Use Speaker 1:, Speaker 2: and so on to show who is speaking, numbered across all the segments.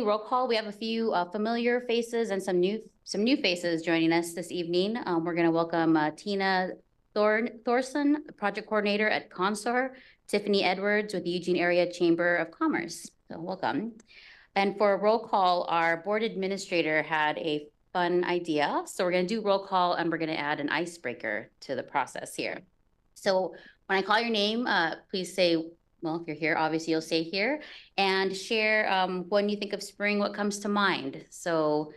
Speaker 1: roll call. We have a few familiar faces and some new faces joining us this evening. We're going to welcome Tina Thorson, project coordinator at Consor, Tiffany Edwards with the Eugene Area Chamber of Commerce. So welcome. And for a roll call, our board administrator had a fun idea. So we're going to do roll call and we're going to add an icebreaker to the process here. So when I call your name, please say, well, if you're here, obviously you'll say here, and share when you think of spring, what comes to mind. So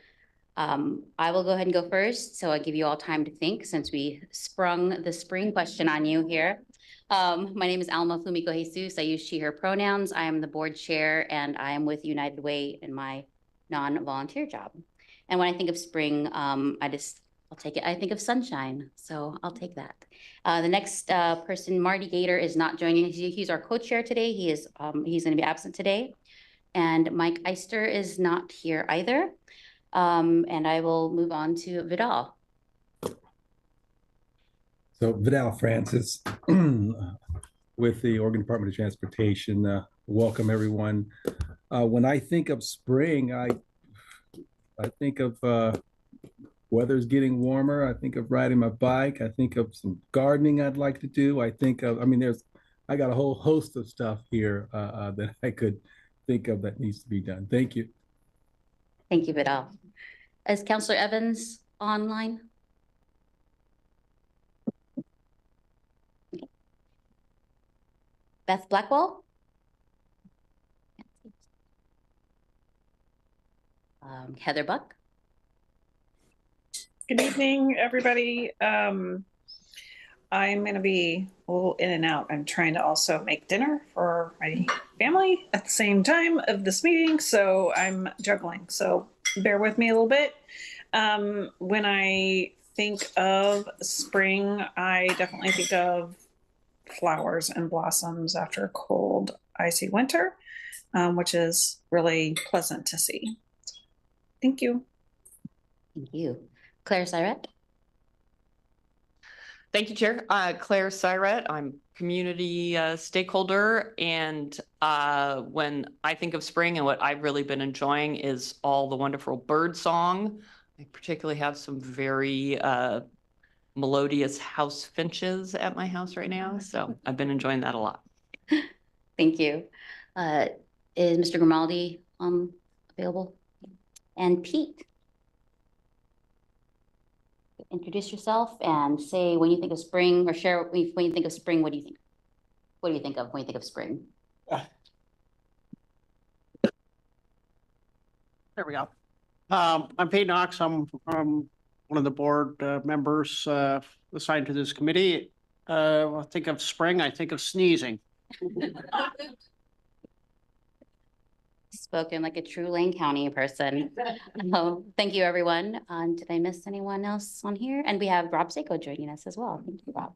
Speaker 1: I will go ahead and go first. So I'll give you all time to think since we sprung the spring question on you here. My name is Alma Fumiko Jesus. I use she, her pronouns. I am the board chair and I am with United Way in my non-volunteer job. And when I think of spring, I'll take it. I think of sunshine, so I'll take that. The next person, Marty Gator, is not joining. He's our co-chair today. He's going to be absent today. And Mike Eister is not here either. And I will move on to Vidal.
Speaker 2: So Vidal Francis with the Oregon Department of Transportation. Welcome everyone. When I think of spring, I think of weather's getting warmer. I think of riding my bike. I think of some gardening I'd like to do. I think of, I got a whole host of stuff here that I could think of that needs to be done. Thank you.
Speaker 1: Thank you, Vidal. Is Councillor Evans online? Beth Blackwell? Heather Buck?
Speaker 3: Good evening, everybody. I'm going to be a little in and out. I'm trying to also make dinner for my family at the same time of this meeting, so I'm juggling. So bear with me a little bit. When I think of spring, I definitely think of flowers and blossoms after a cold, icy winter, which is really pleasant to see. Thank you.
Speaker 1: Thank you. Claire Siret.
Speaker 4: Thank you, Chair. Claire Siret. I'm community stakeholder, and when I think of spring and what I've really been enjoying is all the wonderful bird song. I particularly have some very melodious house finches at my house right now, so I've been enjoying that a lot.
Speaker 1: Thank you. Is Mr. Grimaldi available? And Pete. Introduce yourself and say when you think of spring, or share when you think of spring, what do you think? What do you think of when you think of spring?
Speaker 5: There we go. I'm Pete Knox. I'm one of the board members assigned to this committee. I think of spring, I think of sneezing.
Speaker 1: Spoken like a true Lane County person. Thank you, everyone. Did I miss anyone else on here? And we have Rob Seiko joining us as well. Thank you, Rob.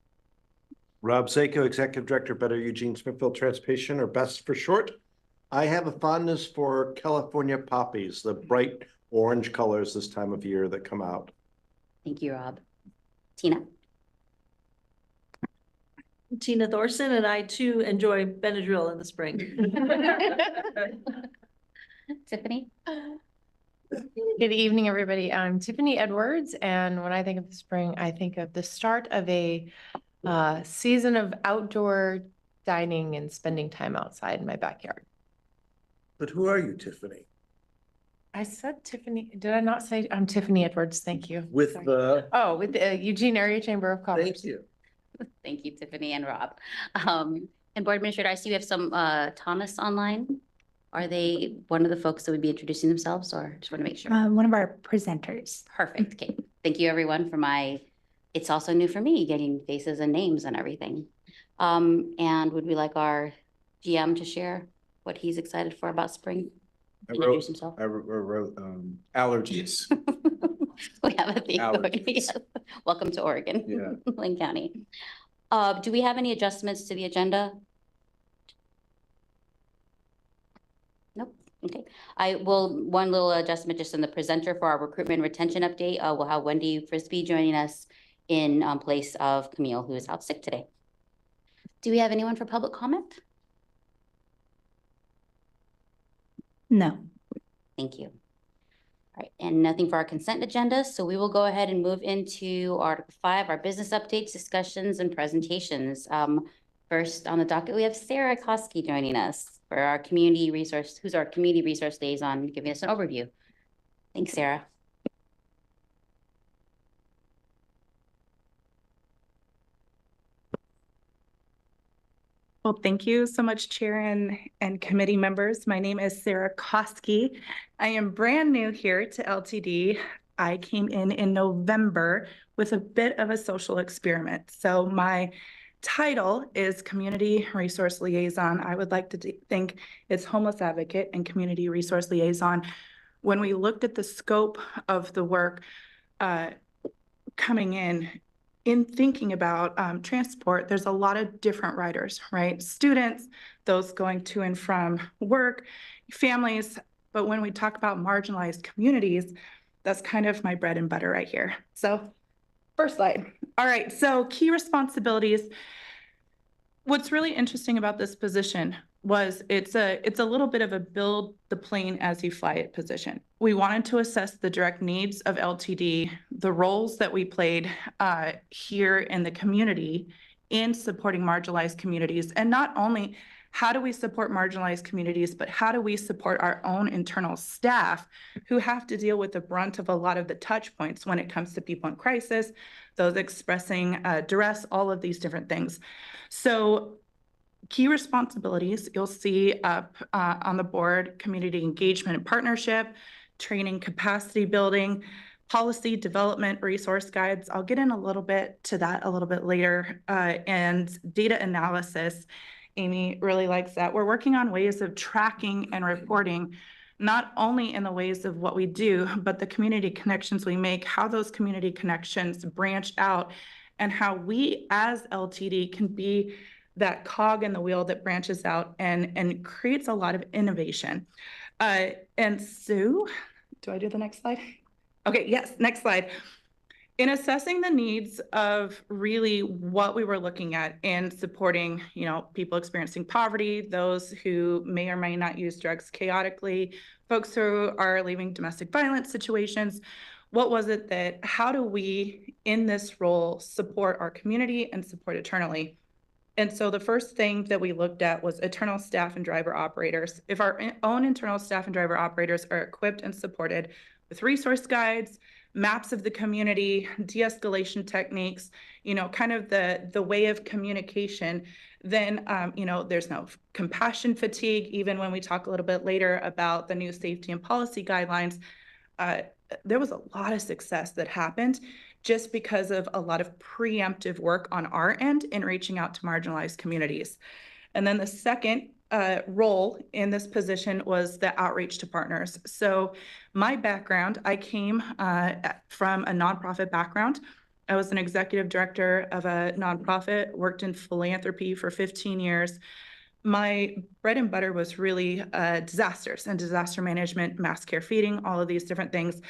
Speaker 6: Rob Seiko, Executive Director, Better Eugene Smithfield Transportation, or BEST for short. I have a fondness for California poppies, the bright orange colors this time of year that come out.
Speaker 1: Thank you, Rob. Tina.
Speaker 7: Tina Thorson, and I too enjoy Benadryl in the spring.
Speaker 1: Tiffany.
Speaker 8: Good evening, everybody. I'm Tiffany Edwards, and when I think of the spring, I think of the start of a season of outdoor dining and spending time outside in my backyard.
Speaker 6: But who are you, Tiffany?
Speaker 8: I said Tiffany. Did I not say I'm Tiffany Edwards? Thank you.
Speaker 6: With
Speaker 8: Sorry.
Speaker 6: the
Speaker 8: with Eugene Area Chamber of Commerce.
Speaker 6: Thank you.
Speaker 1: Thank you, Tiffany and Rob. And Board Administrator, I see we have some Thomas online. Are they one of the folks that would be introducing themselves, or just want to make sure?
Speaker 9: One of our presenters.
Speaker 1: Perfect. Okay. Thank you, everyone, for it's also new for me getting faces and names and everything. And would we like our GM to share what he's excited for about spring? Introduce himself.
Speaker 6: I wrote allergies.
Speaker 1: We have a theme. Yes. Welcome to Oregon.
Speaker 6: Yeah.
Speaker 1: Lane County. Do we have any adjustments to the agenda? Nope. Okay. One little adjustment just in the presenter for our recruitment retention update. We'll have Wendy Frisbee joining us in place of Camille, who is out sick today. Do we have anyone for public comment?
Speaker 9: No.
Speaker 1: Thank you. All right, and nothing for our consent agenda, so we will go ahead and move into Article 5, our business updates, discussions, and presentations. First on the docket, we have Sarah Koski joining us for our community resource, who's our community resource liaison, giving us an overview. Thanks, Sarah.
Speaker 10: Well, thank you so much, Chair and committee members. My name is Sarah Koski. I am brand new here to LTD. I came in November with a bit of a social experiment. So my title is Community Resource Liaison. I would like to think it's Homeless Advocate and Community Resource Liaison. When we looked at the scope of the work coming in thinking about transport, there's a lot of different riders, right? Students, those going to and from work, families. But when we talk about marginalized communities, that's kind of my bread and butter right here. So first slide. All right, so key responsibilities. What's really interesting about this position was it's a little bit of a build the plane as you fly it position. We wanted to assess the direct needs of LTD, the roles that we played here in the community in supporting marginalized communities, and not only how do we support marginalized communities, but how do we support our own internal staff who have to deal with the brunt of a lot of the touch points when it comes to people in crisis, those expressing duress, all of these different things. So key responsibilities you'll see up on the board: community engagement and partnership, training, capacity building, policy development, resource guides. I'll get in a little bit to that a little bit later, and data analysis. Amy really likes that. We're working on ways of tracking and reporting, not only in the ways of what we do, but the community connections we make, how those community connections branch out, and how we as LTD can be that cog in the wheel that branches out and creates a lot of innovation. And Sue, do I do the next slide? Okay, yes, next slide. In assessing the needs of really what we were looking at in supporting, people experiencing poverty, those who may or may not use drugs chaotically, folks who are leaving domestic violence situations, what was it that, how do we in this role support our community and support eternally? And so the first thing that we looked at was internal staff and driver operators. If our own internal staff and driver operators are equipped and supported with resource guides, maps of the community, de-escalation techniques, kind of the way of communication, then, there's no compassion fatigue. Even when we talk a little bit later about the new safety and policy guidelines, there was a lot of success that happened just because of a lot of preemptive work on our end in reaching out to marginalized communities. And then the second role in this position was the outreach to partners. So my background, I came from a nonprofit background. I was an executive director of a nonprofit, worked in philanthropy for 15 years. My bread and butter was really disasters and disaster management, mass care feeding, all of these different things.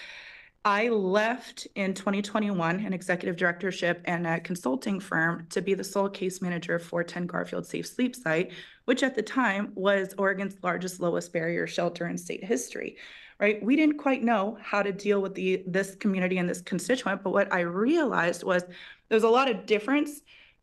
Speaker 10: I left in 2021 an executive directorship and a consulting firm to be the sole case manager for 10 Garfield Safe Sleep Site, which at the time was Oregon's largest lowest barrier shelter in state history, right? We didn't quite know how to deal with this community and this constituent, but what I realized was there's a lot of difference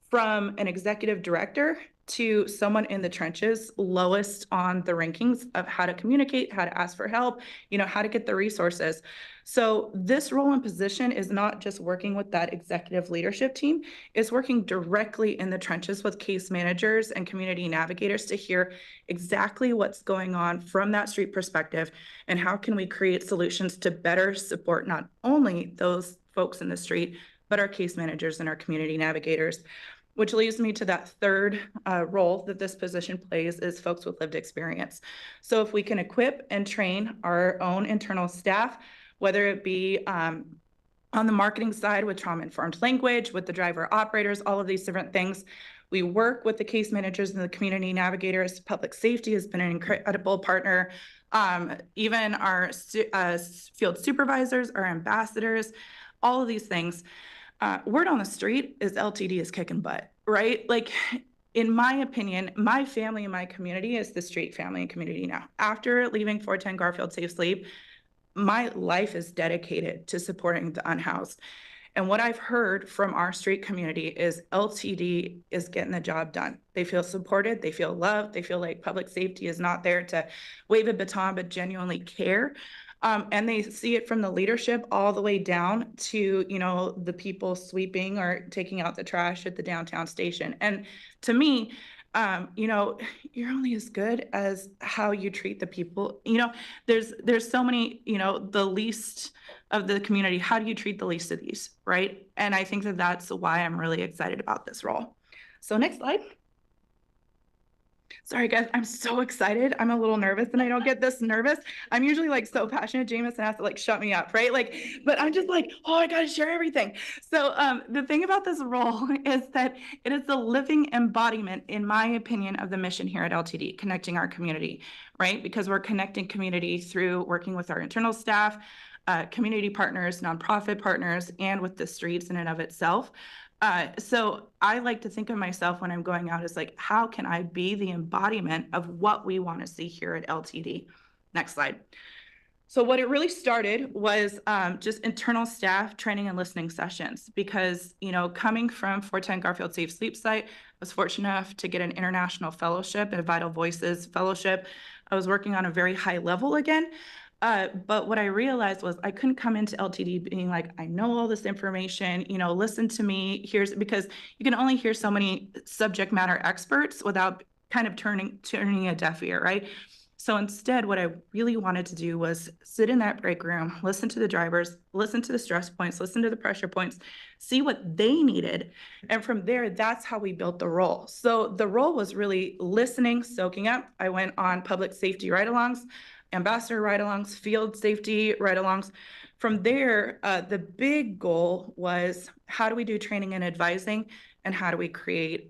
Speaker 10: from an executive director to someone in the trenches, lowest on the rankings of how to communicate, how to ask for help, how to get the resources. So this role and position is not just working with that executive leadership team, it's working directly in the trenches with case managers and community navigators to hear exactly what's going on from that street perspective and how can we create solutions to better support not only those folks in the street, but our case managers and our community navigators. Which leads me to that third role that this position plays is folks with lived experience. So if we can equip and train our own internal staff, whether it be on the marketing side with trauma-informed language, with the driver operators, all of these different things, we work with the case managers and the community navigators. Public safety has been an incredible partner. Even our field supervisors, our ambassadors, all of these things. Word on the street is LTD is kicking butt, right? Like in my opinion, my family and my community is the street family and community now. After leaving 410 Garfield Safe Sleep, my life is dedicated to supporting the unhoused. And what I've heard from our street community is LTD is getting the job done. They feel supported, they feel loved, they feel like public safety is not there to wave a baton, but genuinely care. And they see it from the leadership all the way down to, you know, the people sweeping or taking out the trash at the downtown station. And to me, you know, you're only as good as how you treat the people. You know, there's so many, you know, the least of the community. How do you treat the least of these, right? And I think that that's why I'm really excited about this role. So next slide. Sorry guys, I'm so excited. I'm a little nervous and I don't get this nervous. I'm usually like so passionate. Jameson has to like shut me up, right? Like, but I'm just like, oh, I gotta share everything. So the thing about this role is that it is the living embodiment, in my opinion, of the mission here at LTD, connecting our community, right? Because we're connecting community through working with our internal staff, community partners, nonprofit partners, and with the streets in and of itself. So I like to think of myself when I'm going out as like, how can I be the embodiment of what we want to see here at LTD? Next slide. So what it really started was just internal staff training and listening sessions, because, you know, coming from 410 Garfield Safe Sleep Site, I was fortunate enough to get an international fellowship, a Vital Voices fellowship. I was working on a very high level again. But what I realized was I couldn't come into LTD being like, I know all this information, you know, listen to me, because you can only hear so many subject matter experts without kind of turning a deaf ear, right? So instead, what I really wanted to do was sit in that break room, listen to the drivers, listen to the stress points, listen to the pressure points, see what they needed. And from there, that's how we built the role. So the role was really listening, soaking up. I went on public safety ride-alongs, ambassador ride-alongs, field safety ride-alongs. From there, the big goal was, how do we do training and advising, and how do we create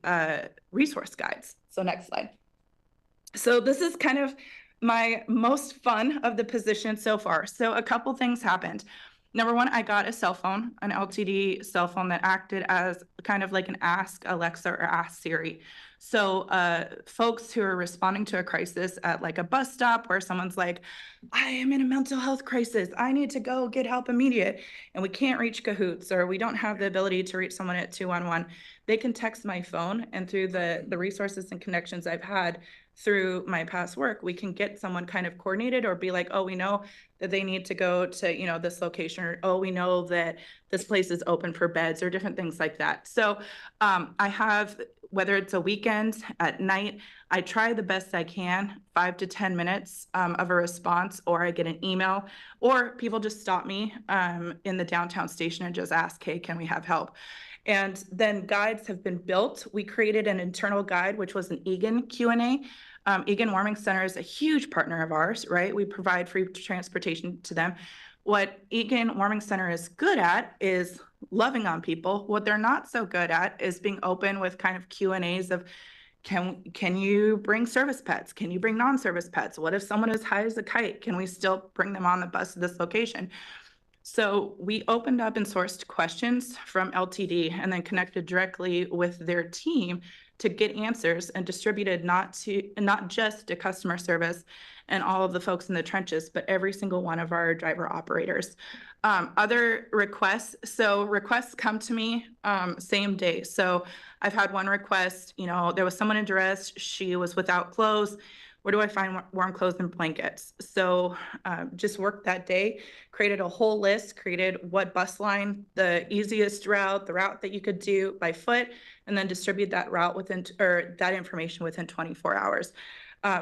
Speaker 10: resource guides? So next slide. So this is kind of my most fun of the position so far. So a couple things happened. Number one, I got a cell phone, an LTD cell phone that acted as kind of like an Ask Alexa or Ask Siri. So folks who are responding to a crisis at like a bus stop where someone's like, I am in a mental health crisis, I need to go get help immediate, and we can't reach Cahoots, or we don't have the ability to reach someone at 211, they can text my phone, and through the resources and connections I've had through my past work, we can get someone kind of coordinated, or be like, oh, we know that they need to go to, you know, this location, or, oh, we know that this place is open for beds, or different things like that. So I have, whether it's a weekend, at night, I try the best I can, 5 to 10 minutes of a response, or I get an email, or people just stop me in the downtown station and just ask, hey, can we have help? And then guides have been built. We created an internal guide, which was an Egan Q&A. Egan Warming Center is a huge partner of ours, right? We provide free transportation to them. What Egan Warming Center is good at is loving on people. What they're not so good at is being open with kind of Q&As of, can you bring service pets? Can you bring non-service pets? What if someone as high as a kite? Can we still bring them on the bus to this location? So we opened up and sourced questions from LTD and then connected directly with their team to get answers, and distributed not just to customer service and all of the folks in the trenches, but every single one of our driver operators. Other requests, so requests come to me same day. So I've had one request, you know, there was someone in duress, she was without clothes. Where do I find warm clothes and blankets? So just worked that day, created a whole list, created what bus line, the easiest route, the route that you could do by foot, and then distribute that route within, or that information within 24 hours.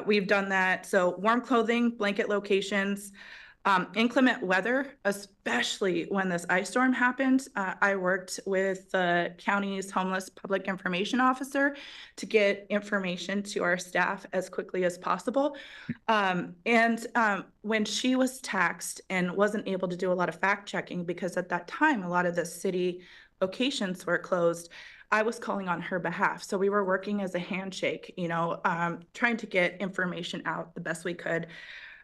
Speaker 10: We've done that. So warm clothing, blanket locations, inclement weather, especially when this ice storm happened. I worked with the county's homeless public information officer to get information to our staff as quickly as possible. When she was taxed and wasn't able to do a lot of fact checking, because at that time, a lot of the city locations were closed, I was calling on her behalf. So we were working as a handshake, you know, trying to get information out the best we could.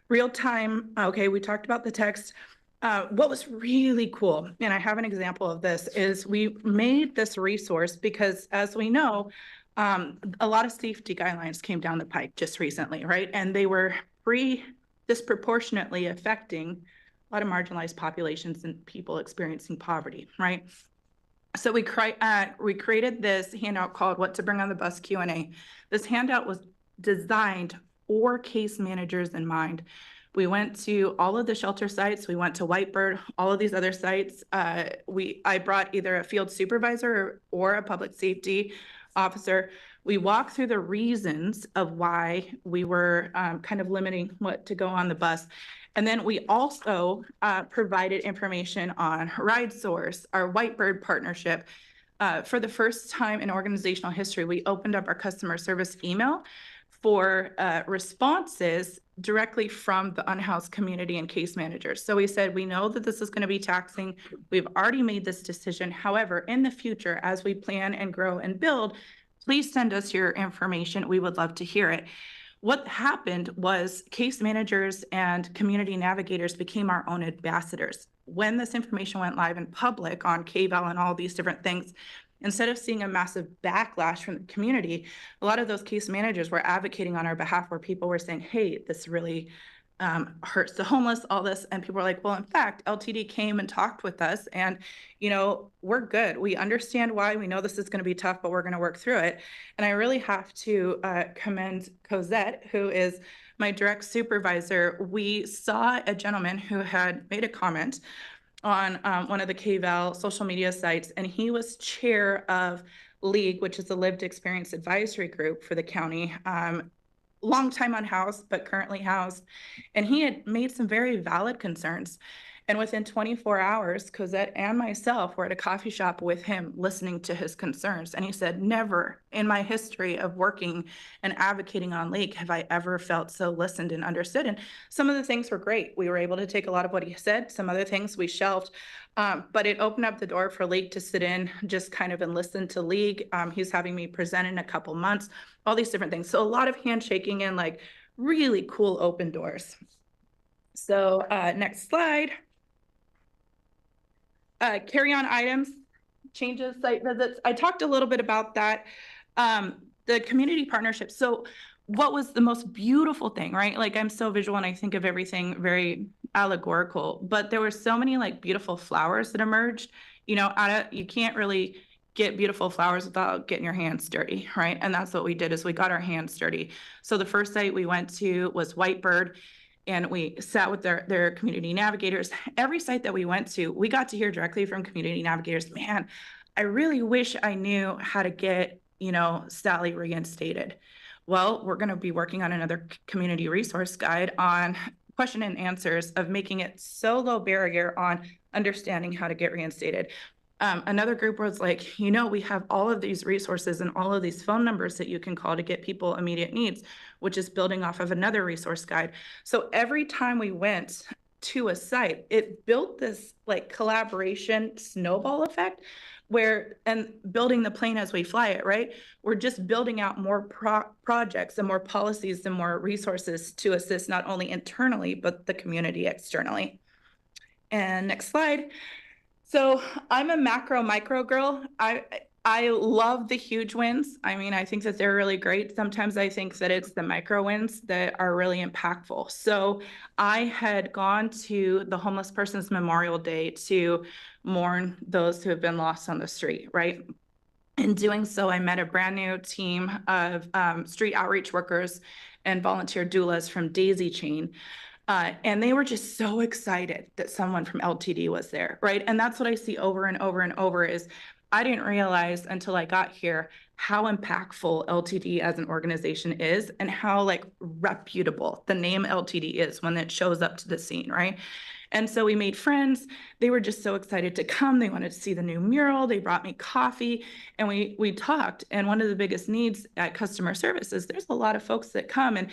Speaker 10: Real time, okay, we talked about the text. What was really cool, and I have an example of this, is we made this resource because, as we know, a lot of safety guidelines came down the pike just recently, right? And they were disproportionately affecting a lot of marginalized populations and people experiencing poverty, right? So we created this handout called What to Bring on the Bus Q&A. This handout was designed for case managers in mind. We went to all of the shelter sites. We went to Whitebird, all of these other sites. I brought either a field supervisor or a public safety officer. We walked through the reasons of why we were kind of limiting what to go on the bus. And then we also provided information on RideSource, our Whitebird partnership. For the first time in organizational history, we opened up our customer service email for responses directly from the unhoused community and case managers. So we said, we know that this is going to be taxing. We've already made this decision. However, in the future, as we plan and grow and build, please send us your information. We would love to hear it. What happened was case managers and community navigators became our own ambassadors. When this information went live in public on KVAL and all these different things, instead of seeing a massive backlash from the community, a lot of those case managers were advocating on our behalf, where people were saying, hey, this really hurts the homeless, all this. And people were like, well, in fact, LTD came and talked with us, and, you know, we're good. We understand why. We know this is going to be tough, but we're going to work through it. And I really have to commend Cosette, who is my direct supervisor. We saw a gentleman who had made a comment on one of the KVAL social media sites, and he was chair of LEAGUE, which is the Lived Experience Advisory Group for the county. Long time unhoused, but currently housed. And he had made some very valid concerns. And within 24 hours, Cosette and myself were at a coffee shop with him, listening to his concerns. And he said, never in my history of working and advocating on LEAGUE have I ever felt so listened and understood. And some of the things were great. We were able to take a lot of what he said. Some other things we shelved. But it opened up the door for LEAGUE to sit in just kind of and listen to LEAGUE. He's having me present in a couple months, all these different things. So a lot of handshaking and like really cool open doors. So next slide. Carry on items, changes, site visits. I talked a little bit about that. The community partnership. So what was the most beautiful thing, right? Like, I'm so visual and I think of everything very allegorical, but there were so many like beautiful flowers that emerged, you know, you can't really get beautiful flowers without getting your hands dirty, right? And that's what we did, is we got our hands dirty. So the first site we went to was Whitebird, and we sat with their community navigators. Every site that we went to, we got to hear directly from community navigators, man, I really wish I knew how to get, you know, Sally reinstated. Well, we're going to be working on another community resource guide on question and answers of making it so low barrier on understanding how to get reinstated. Another group was like, you know, we have all of these resources and all of these phone numbers that you can call to get people immediate needs, which is building off of another resource guide. So every time we went to a site, it built this like collaboration snowball effect and building the plane as we fly it, right? We're just building out more projects and more policies and more resources to assist not only internally, but the community externally. And next slide. So I'm a macro micro girl. I love the huge wins. I mean, I think that they're really great. Sometimes I think that it's the micro wins that are really impactful. So I had gone to the Homeless Persons Memorial Day to mourn those who have been lost on the street, right? In doing so, I met a brand new team of street outreach workers and volunteer doulas from Daisy Chain. And they were just so excited that someone from LTD was there, right? And that's what I see over and over and over is I didn't realize until I got here how impactful LTD as an organization is and how like reputable the name LTD is when it shows up to the scene, right? And so we made friends. They were just so excited to come. They wanted to see the new mural. They brought me coffee and we talked. And one of the biggest needs at customer service is there's a lot of folks that come, and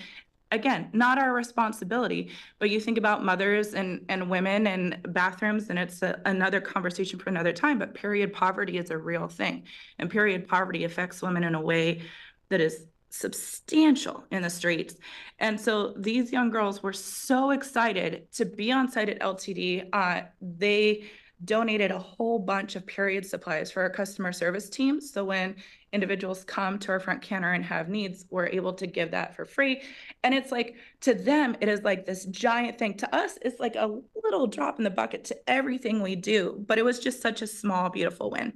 Speaker 10: again, not our responsibility, but you think about mothers and women and bathrooms, and it's another conversation for another time, but period poverty is a real thing. And period poverty affects women in a way that is substantial in the streets. And so these young girls were so excited to be on site at LTD. They donated a whole bunch of period supplies for our customer service team. So when individuals come to our front counter and have needs, we're able to give that for free. And it's like, to them, it is like this giant thing. To us, it's like a little drop in the bucket to everything we do, but it was just such a small, beautiful win.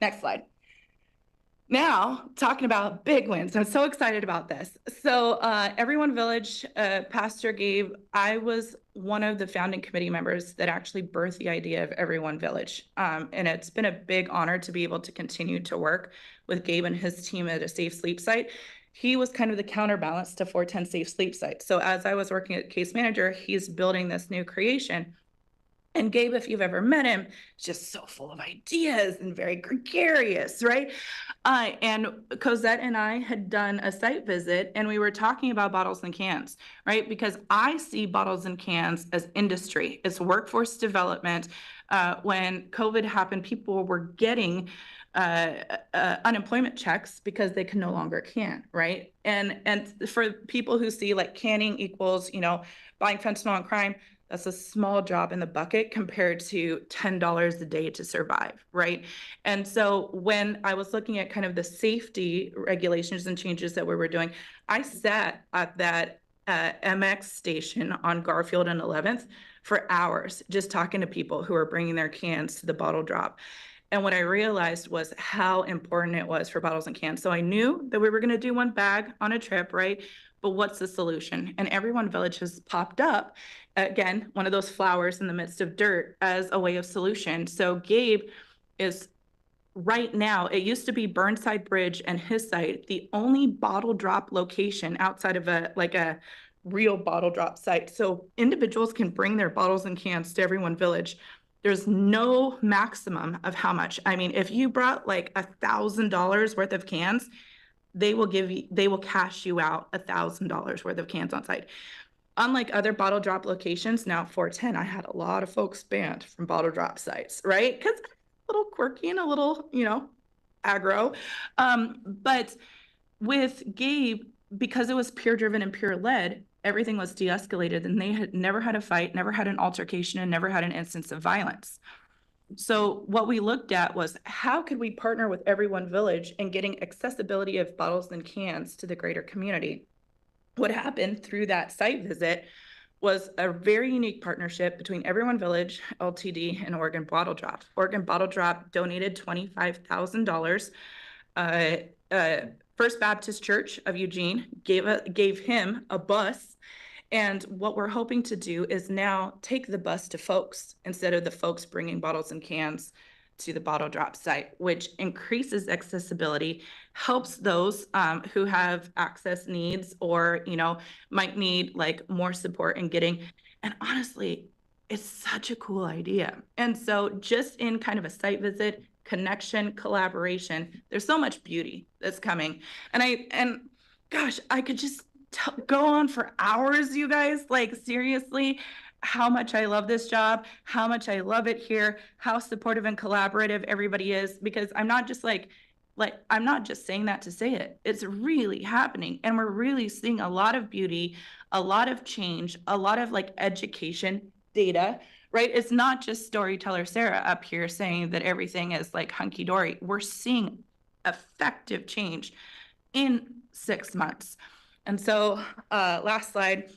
Speaker 10: Next slide. Now, talking about big wins, I'm so excited about this. So Everyone Village, Pastor Gabe, I was one of the founding committee members that actually birthed the idea of Everyone Village. And it's been a big honor to be able to continue to work with Gabe and his team at a Safe Sleep Site. He was kind of the counterbalance to 410 Safe Sleep Site. So as I was working at Case Manager, he's building this new creation. And Gabe, if you've ever met him, is just so full of ideas and very gregarious, right? And Cosette and I had done a site visit and we were talking about bottles and cans, right? Because I see bottles and cans as industry, it's workforce development. When COVID happened, people were getting unemployment checks because they can no longer can, right? And for people who see like canning equals, you know, buying fentanyl and crime, that's a small job in the bucket compared to $10 a day to survive, right? And so when I was looking at kind of the safety regulations and changes that we were doing, I sat at that MX station on Garfield and 11th for hours, just talking to people who are bringing their cans to the bottle drop. And what I realized was how important it was for bottles and cans. So I knew that we were going to do one bag on a trip, right? But what's the solution? And Everyone Village has popped up, again, one of those flowers in the midst of dirt as a way of solution. So Gabe is right now, it used to be Burnside Bridge and his site, the only bottle drop location outside of a real bottle drop site. So individuals can bring their bottles and cans to Everyone Village. There's no maximum of how much. I mean, if you brought like $1,000 worth of cans, they will cash you out $1,000 worth of cans on site. Unlike other bottle drop locations, now 410, I had a lot of folks banned from bottle drop sites, right? Because a little quirky and a little, you know, aggro. But with Gabe, because it was peer driven and peer led, everything was de-escalated and they had never had a fight, never had an altercation, and never had an instance of violence. So what we looked at was how could we partner with Everyone Village in getting accessibility of bottles and cans to the greater community? What happened through that site visit was a very unique partnership between Everyone Village, LTD, and Oregon Bottle Drop. Oregon Bottle Drop donated $25,000. First Baptist Church of Eugene gave him a bus. And what we're hoping to do is now take the bus to folks instead of the folks bringing bottles and cans to the bottle drop site, which increases accessibility, helps those who have access needs or, you know, might need like more support in getting. And honestly, it's such a cool idea. And so just in kind of a site visit, connection, collaboration, there's so much beauty that's coming. And gosh, I could just go on for hours, you guys, like seriously, how much I love this job, how much I love it here, how supportive and collaborative everybody is, because I'm not just I'm not just saying that to say it. It's really happening. And we're really seeing a lot of beauty, a lot of change, a lot of like education data, right? It's not just storyteller Sarah up here saying that everything is like hunky-dory. We're seeing effective change in 6 months. And so last slide,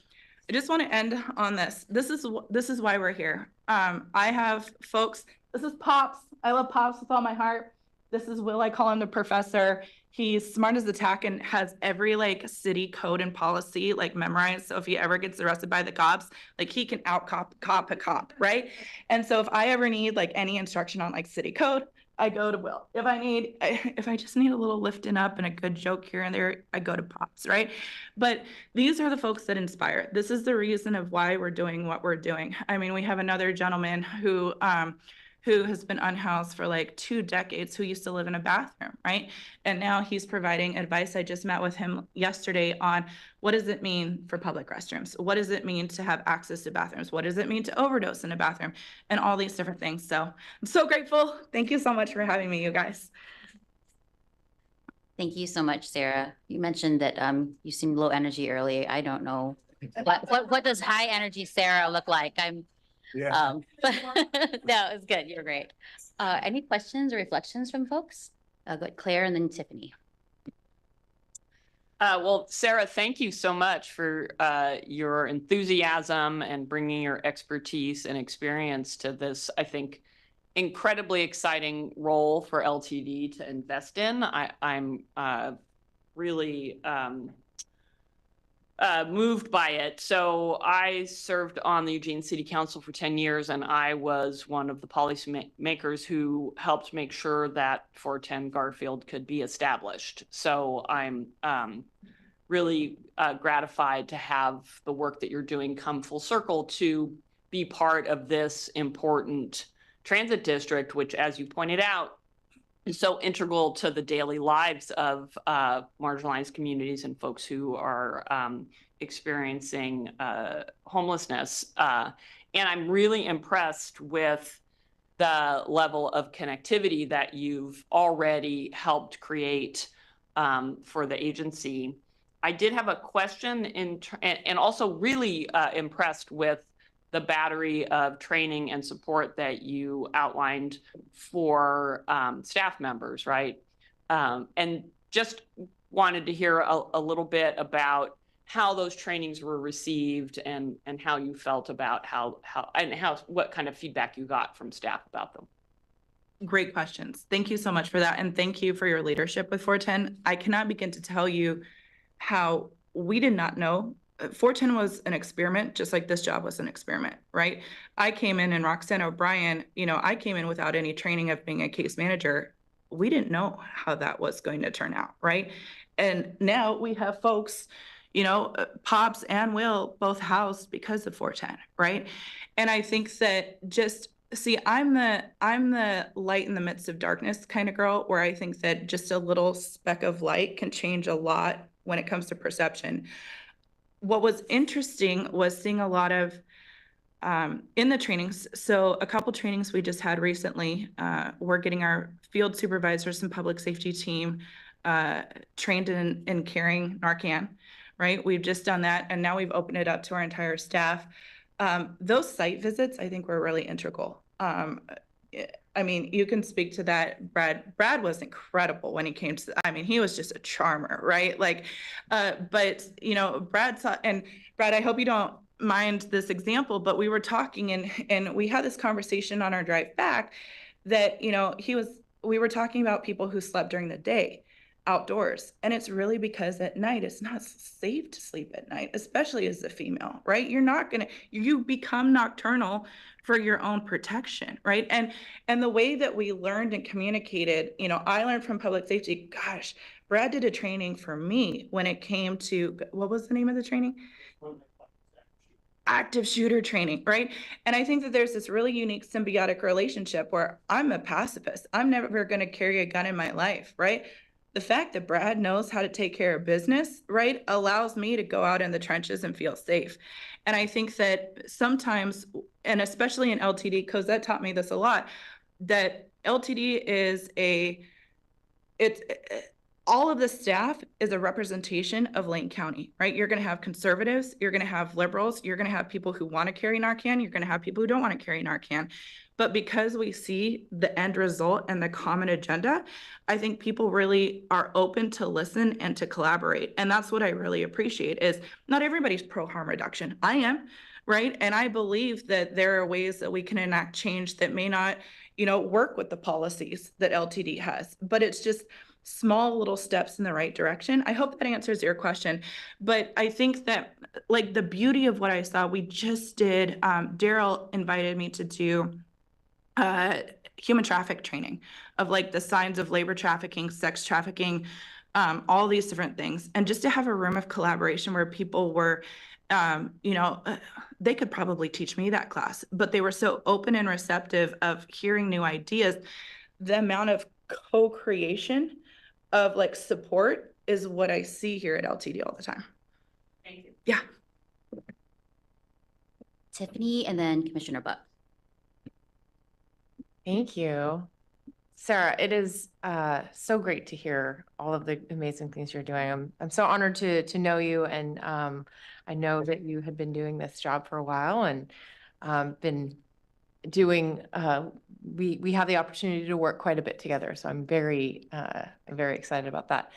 Speaker 10: I just want to end on this. This is why we're here. I have folks, this is Pops. I love Pops with all my heart. This is Will, I call him the professor. He's smart as a tack and has every like city code and policy like memorized. So if he ever gets arrested by the cops, like he can out-cop a cop, right? And so if I ever need like any instruction on like city code, I go to Will. If I just need a little lifting up and a good joke here and there, I go to Pops, right? But these are the folks that inspire. This is the reason of why we're doing what we're doing. I mean, we have another gentleman who has been unhoused for like 2 decades, who used to live in a bathroom, right? And now he's providing advice. I just met with him yesterday on what does it mean for public restrooms? What does it mean to have access to bathrooms? What does it mean to overdose in a bathroom? And all these different things. So I'm so grateful. Thank you so much for having me, you guys.
Speaker 1: Thank you so much, Sarah. You mentioned that you seemed low energy early. I don't know. What does high energy Sarah look like?
Speaker 6: Yeah.
Speaker 1: But no, it was good. You're great. Any questions or reflections from folks? Go Claire and then Tiffany.
Speaker 4: Well, Sarah, thank you so much for your enthusiasm and bringing your expertise and experience to this, I think, incredibly exciting role for LTD to invest in. I'm really moved by it. So I served on the Eugene City Council for 10 years, and I was one of the policy makers who helped make sure that 410 Garfield could be established. So I'm really gratified to have the work that you're doing come full circle to be part of this important transit district, which, as you pointed out, is so integral to the daily lives of marginalized communities and folks who are experiencing homelessness. And I'm really impressed with the level of connectivity that you've already helped create for the agency. I did have a question and also really impressed with the battery of training and support that you outlined for staff members, right? And just wanted to hear a little bit about how those trainings were received and how you felt about what kind of feedback you got from staff about them.
Speaker 10: Great questions. Thank you so much for that. And thank you for your leadership with 410. I cannot begin to tell you how we did not know 410 was an experiment, just like this job was an experiment, right? I came in and Roxanne O'Brien, I came in without any training of being a case manager. We didn't know how that was going to turn out, right? And now we have folks, Pops and Will both housed because of 410, right? And I think that I'm the light in the midst of darkness kind of girl, where I think that just a little speck of light can change a lot when it comes to perception. What was interesting was seeing a lot of in the trainings. So a couple trainings we just had recently, we're getting our field supervisors and public safety team trained in carrying Narcan, right? We've just done that, and now we've opened it up to our entire staff. Those site visits, I think, were really integral. I mean, you can speak to that, Brad. Brad was incredible when he came to, he was just a charmer, right? But Brad saw, and Brad, I hope you don't mind this example, but we were talking and we had this conversation on our drive back that, we were talking about people who slept during the day outdoors. And it's really because at night, it's not safe to sleep at night, especially as a female, right? You become nocturnal for your own protection, right? And the way that we learned and communicated, I learned from public safety. Gosh, Brad did a training for me when it came to, what was the name of the training? Active shooter training, right? And I think that there's this really unique symbiotic relationship where I'm a pacifist. I'm never going to carry a gun in my life, right? The fact that Brad knows how to take care of business, right, allows me to go out in the trenches and feel safe. And I think that sometimes, and especially in LTD, Cosette taught me this a lot, that LTD is all of the staff is a representation of Lane County, right? You're going to have conservatives, you're going to have liberals, you're going to have people who want to carry Narcan, you're going to have people who don't want to carry Narcan. But because we see the end result and the common agenda, I think people really are open to listen and to collaborate. And that's what I really appreciate is not everybody's pro harm reduction. I am, right? And I believe that there are ways that we can enact change that may not, work with the policies that LTD has, but it's just small little steps in the right direction. I hope that answers your question. But I think that the beauty of what I saw, we just did, Daryl invited me to do human traffic training of the signs of labor trafficking, sex trafficking, all these different things. And just to have a room of collaboration where people were, they could probably teach me that class, but they were so open and receptive of hearing new ideas. The amount of co-creation of support is what I see here at LTD all the time.
Speaker 4: Thank you.
Speaker 10: Yeah.
Speaker 1: Tiffany and then Commissioner Buck.
Speaker 8: Thank you. Sarah, it is so great to hear all of the amazing things you're doing. I'm so honored to know you, and I know that you had been doing this job for a while, and been doing, we have the opportunity to work quite a bit together. So I'm very excited about that.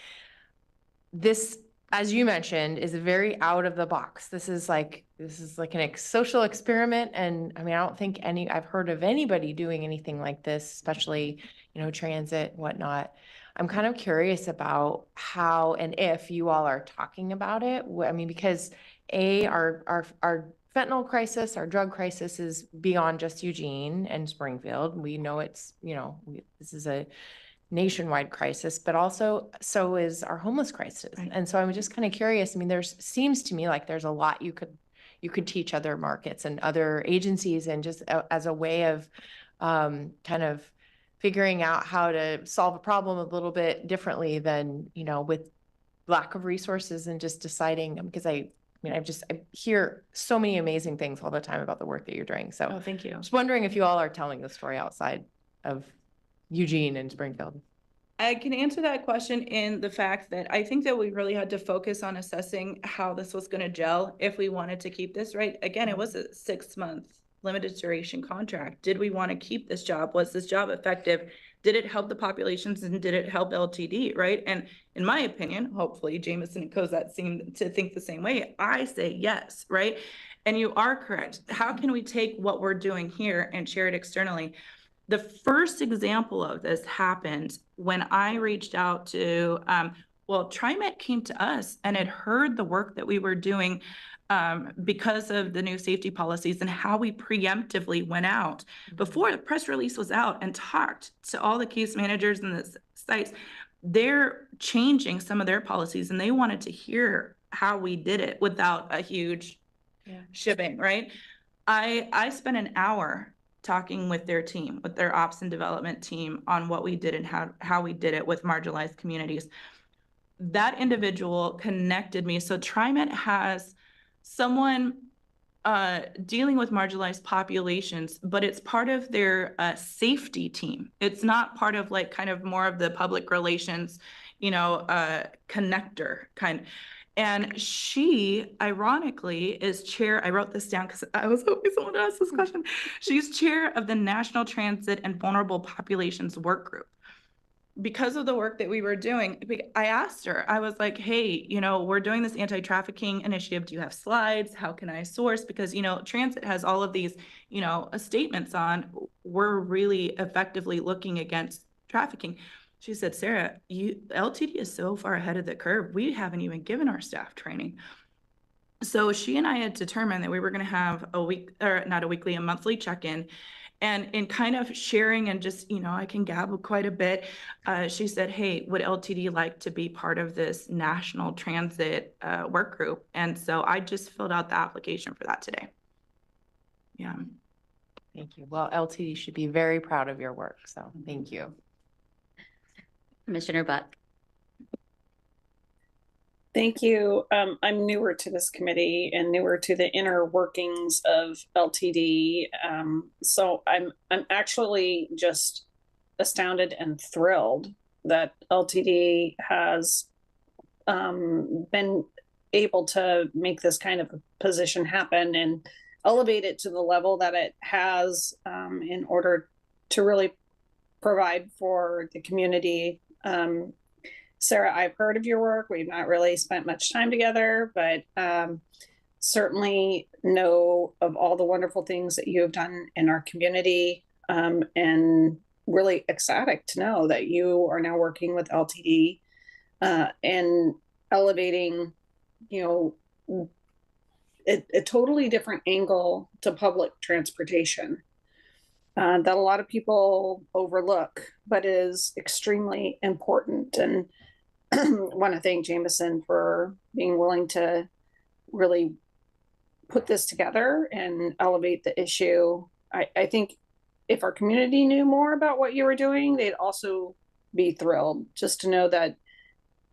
Speaker 8: This, as you mentioned, is very out of the box. This is like social experiment. And I mean, I don't think I've heard of anybody doing anything like this, especially, transit, whatnot. I'm kind of curious about how and if you all are talking about it. I mean, because our fentanyl crisis, our drug crisis is beyond just Eugene and Springfield. We know it's, this is a nationwide crisis, but also so is our homeless crisis.
Speaker 10: Right.
Speaker 8: And so I'm just kind of curious. I mean, seems to me like there's a lot you could teach other markets and other agencies, and just as a way of kind of figuring out how to solve a problem a little bit differently than, with lack of resources, and just deciding, because I hear so many amazing things all the time about the work that you're doing. So
Speaker 10: thank you.
Speaker 8: I was wondering if you all are telling the story outside of Eugene and Springfield.
Speaker 10: I can answer that question in the fact that I think that we really had to focus on assessing how this was going to gel if we wanted to keep this, right? Again, it was a 6-month limited duration contract. Did we want to keep this job? Was this job effective? Did it help the populations, and did it help LTD, right? And in my opinion, hopefully Jameson and Cosette seem to think the same way. I say yes, right? And you are correct. How can we take what we're doing here and share it externally? The first example of this happened when I reached out to, TriMet came to us and had heard the work that we were doing because of the new safety policies and how we preemptively went out before the press release was out and talked to all the case managers and the sites. They're changing some of their policies, and they wanted to hear how we did it without a huge shipping, right? I spent an hour talking with their team, with their ops and development team, on what we did and how we did it with marginalized communities. That individual connected me. So TriMet has someone dealing with marginalized populations, but it's part of their safety team. It's not part of kind of more of the public relations, connector kind. And she, ironically, is chair. I wrote this down because I was hoping someone would ask this question. She's chair of the National Transit and Vulnerable Populations Work Group. Because of the work that we were doing, I asked her, I was like, hey, we're doing this anti-trafficking initiative. Do you have slides? How can I source? Because, transit has all of these, statements on, we're really effectively looking against trafficking. She said, Sarah, LTD is so far ahead of the curve. We haven't even given our staff training. So she and I had determined that we were going to have a monthly check-in. And in kind of sharing and just, I can gabble quite a bit. She said, hey, would LTD like to be part of this national transit work group? And so I just filled out the application for that today. Yeah.
Speaker 8: Thank you. Well, LTD should be very proud of your work. So thank you.
Speaker 1: Commissioner Buck.
Speaker 3: Thank you. I'm newer to this committee and newer to the inner workings of LTD. So I'm actually just astounded and thrilled that LTD has been able to make this kind of a position happen and elevate it to the level that it has in order to really provide for the community. Sarah, I've heard of your work. We've not really spent much time together, but certainly know of all the wonderful things that you have done in our community, and really ecstatic to know that you are now working with LTD and elevating, a totally different angle to public transportation that a lot of people overlook, but is extremely important. And want to thank Jameson for being willing to really put this together and elevate the issue. I think if our community knew more about what you were doing, they'd also be thrilled just to know that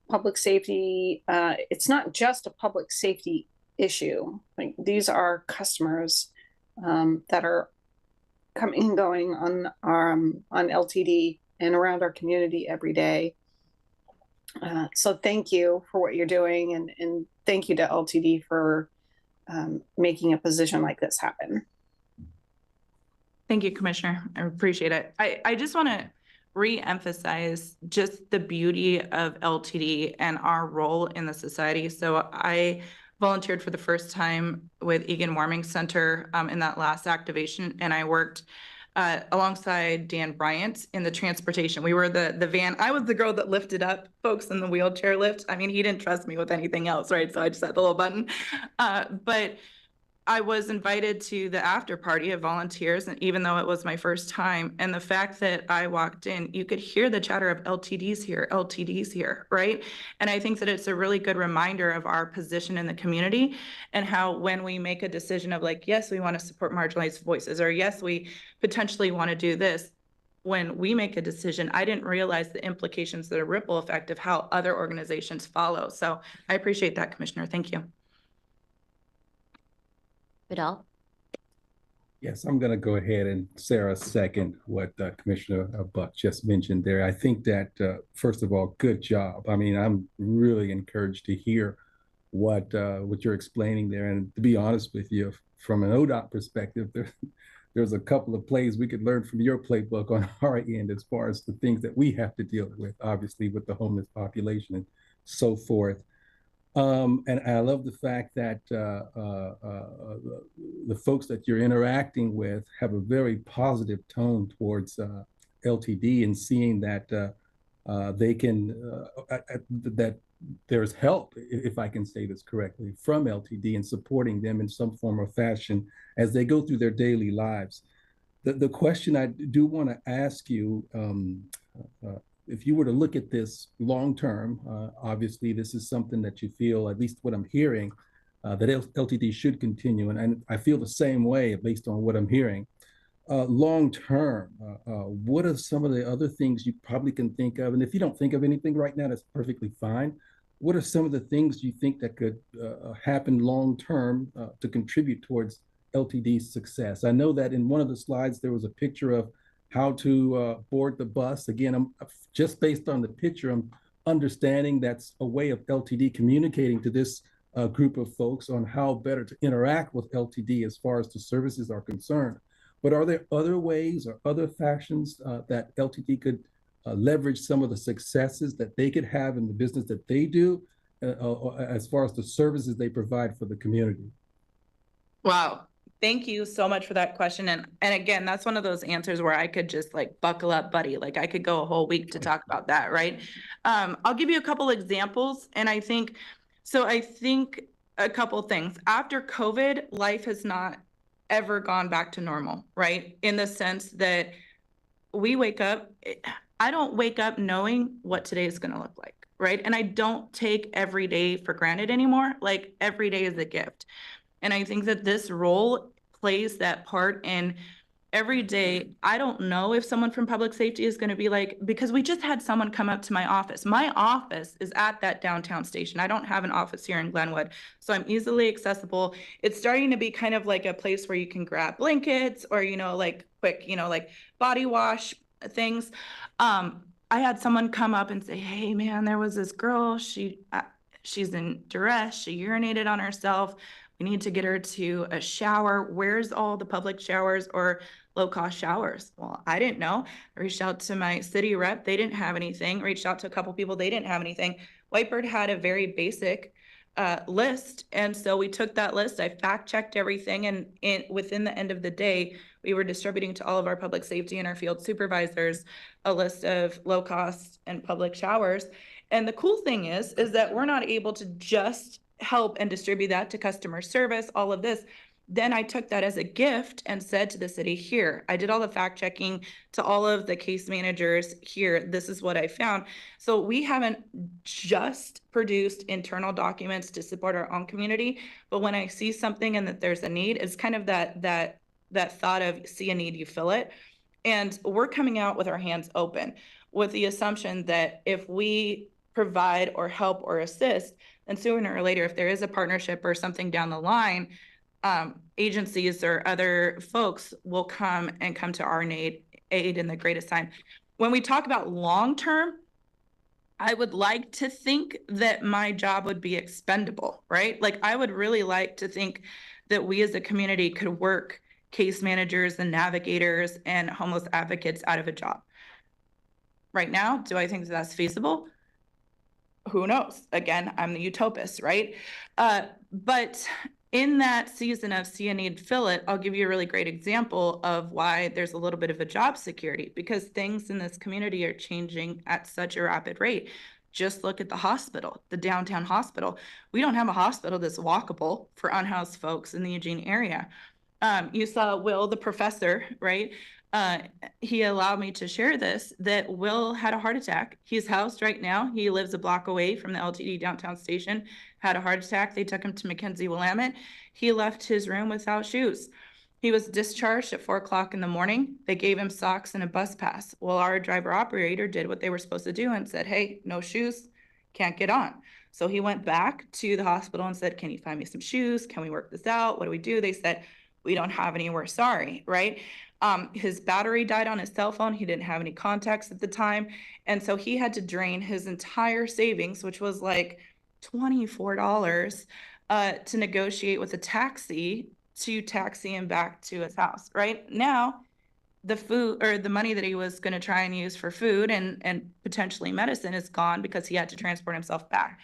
Speaker 3: public safety, it's not just a public safety issue. Like, these are customers that are coming and going on LTD and around our community every day. So thank you for what you're doing, and thank you to LTD for making a position like this happen.
Speaker 10: Thank you, Commissioner. I appreciate it. I just want to re-emphasize just the beauty of LTD and our role in the society. So I volunteered for the first time with Egan Warming Center in that last activation, and I worked alongside Dan Bryant in the transportation. We were the van. I was the girl that lifted up folks in the wheelchair lift. I mean, he didn't trust me with anything else, right? So I just had the little button. But I was invited to the after party of volunteers, and even though it was my first time, and the fact that I walked in, you could hear the chatter of LTDs here, right? And I think that it's a really good reminder of our position in the community and how when we make a decision of like, yes, we want to support marginalized voices, or yes, we potentially want to do this. When we make a decision, I didn't realize the implications, the ripple effect of how other organizations follow. So I appreciate that, Commissioner. Thank you.
Speaker 1: Vidal?
Speaker 2: Yes, I'm going to go ahead and Sarah second what Commissioner Buck just mentioned there. I think that, first of all, good job. I mean, I'm really encouraged to hear what you're explaining there. And to be honest with you, from an ODOT perspective, there's a couple of plays we could learn from your playbook on our end as far as the things that we have to deal with, obviously with the homeless population and so forth. And I love the fact that the folks that you're interacting with have a very positive tone towards LTD, and seeing that they can, that there's help, if I can say this correctly, from LTD and supporting them in some form or fashion as they go through their daily lives. The question I do want to ask you, if you were to look at this long term, obviously this is something that you feel, at least what I'm hearing, that LTD should continue. And I feel the same way based on what I'm hearing. Long term, what are some of the other things you probably can think of? And if you don't think of anything right now, that's perfectly fine. What are some of the things you think that could happen long term to contribute towards LTD's success? I know that in one of the slides, there was a picture of how to board the bus. Again, I'm just based on the picture, I'm understanding that's a way of LTD communicating to this group of folks on how better to interact with LTD as far as the services are concerned. But are there other ways or other fashions that LTD could leverage some of the successes that they could have in the business that they do as far as the services they provide for the community?
Speaker 10: Wow. Thank you so much for that question. And again, that's one of those answers where I could just like buckle up, buddy. Like I could go a whole week to talk about that, right? I'll give you a couple examples. And I think a couple things. After COVID, life has not ever gone back to normal, right? In the sense that we wake up, I don't wake up knowing what today is going to look like, right? And I don't take every day for granted anymore. Like every day is a gift. And I think that this role plays that part in every day. I don't know if someone from public safety is going to be like, because we just had someone come up to my office. My office is at that downtown station. I don't have an office here in Glenwood, so I'm easily accessible. It's starting to be kind of like a place where you can grab blankets or, like quick, like body wash things. I had someone come up and say, hey man, there was this girl, she's in duress. She urinated on herself. We need to get her to a shower. Where's all the public showers or low-cost showers? Well, I didn't know. I reached out to my city rep. They didn't have anything. Reached out to a couple people. They didn't have anything. Whitebird had a very basic list. And so we took that list. I fact-checked everything. And within the end of the day, we were distributing to all of our public safety and our field supervisors a list of low-cost and public showers. And the cool thing is that we're not able to just help and distribute that to customer service, all of this. Then I took that as a gift and said to the city, here, I did all the fact checking to all of the case managers here. This is what I found. So we haven't just produced internal documents to support our own community, but when I see something and that there's a need, it's kind of that thought of see a need, you fill it. And we're coming out with our hands open with the assumption that if we provide or help or assist, and sooner or later, if there is a partnership or something down the line, agencies or other folks will come to our aid in the greatest time. When we talk about long-term, I would like to think that my job would be expendable, right? Like I would really like to think that we as a community could work case managers and navigators and homeless advocates out of a job. Right now, do I think that that's feasible? Who knows? Again, I'm the utopist, right? But in that season of see a need, fill it, I'll give you a really great example of why there's a little bit of a job security, because things in this community are changing at such a rapid rate. Just look at the hospital, the downtown hospital. We don't have a hospital that's walkable for unhoused folks in the Eugene area. You saw Will, the professor, right? He allowed me to share this, that Will had a heart attack. He's housed right now. He lives a block away from the LTD downtown station, had a heart attack. They took him to Mackenzie Willamette. He left his room without shoes. He was discharged at 4 o'clock in the morning. They gave him socks and a bus pass. Well, our driver operator did what they were supposed to do and said, hey, no shoes, can't get on. So he went back to the hospital and said, can you find me some shoes? Can we work this out? What do we do? They said, we don't have any, we're sorry, right? His battery died on his cell phone. He didn't have any contacts at the time. And so he had to drain his entire savings, which was like $24, to negotiate with a taxi to taxi him back to his house. Right now, the food or the money that he was going to try and use for food and potentially medicine is gone because he had to transport himself back.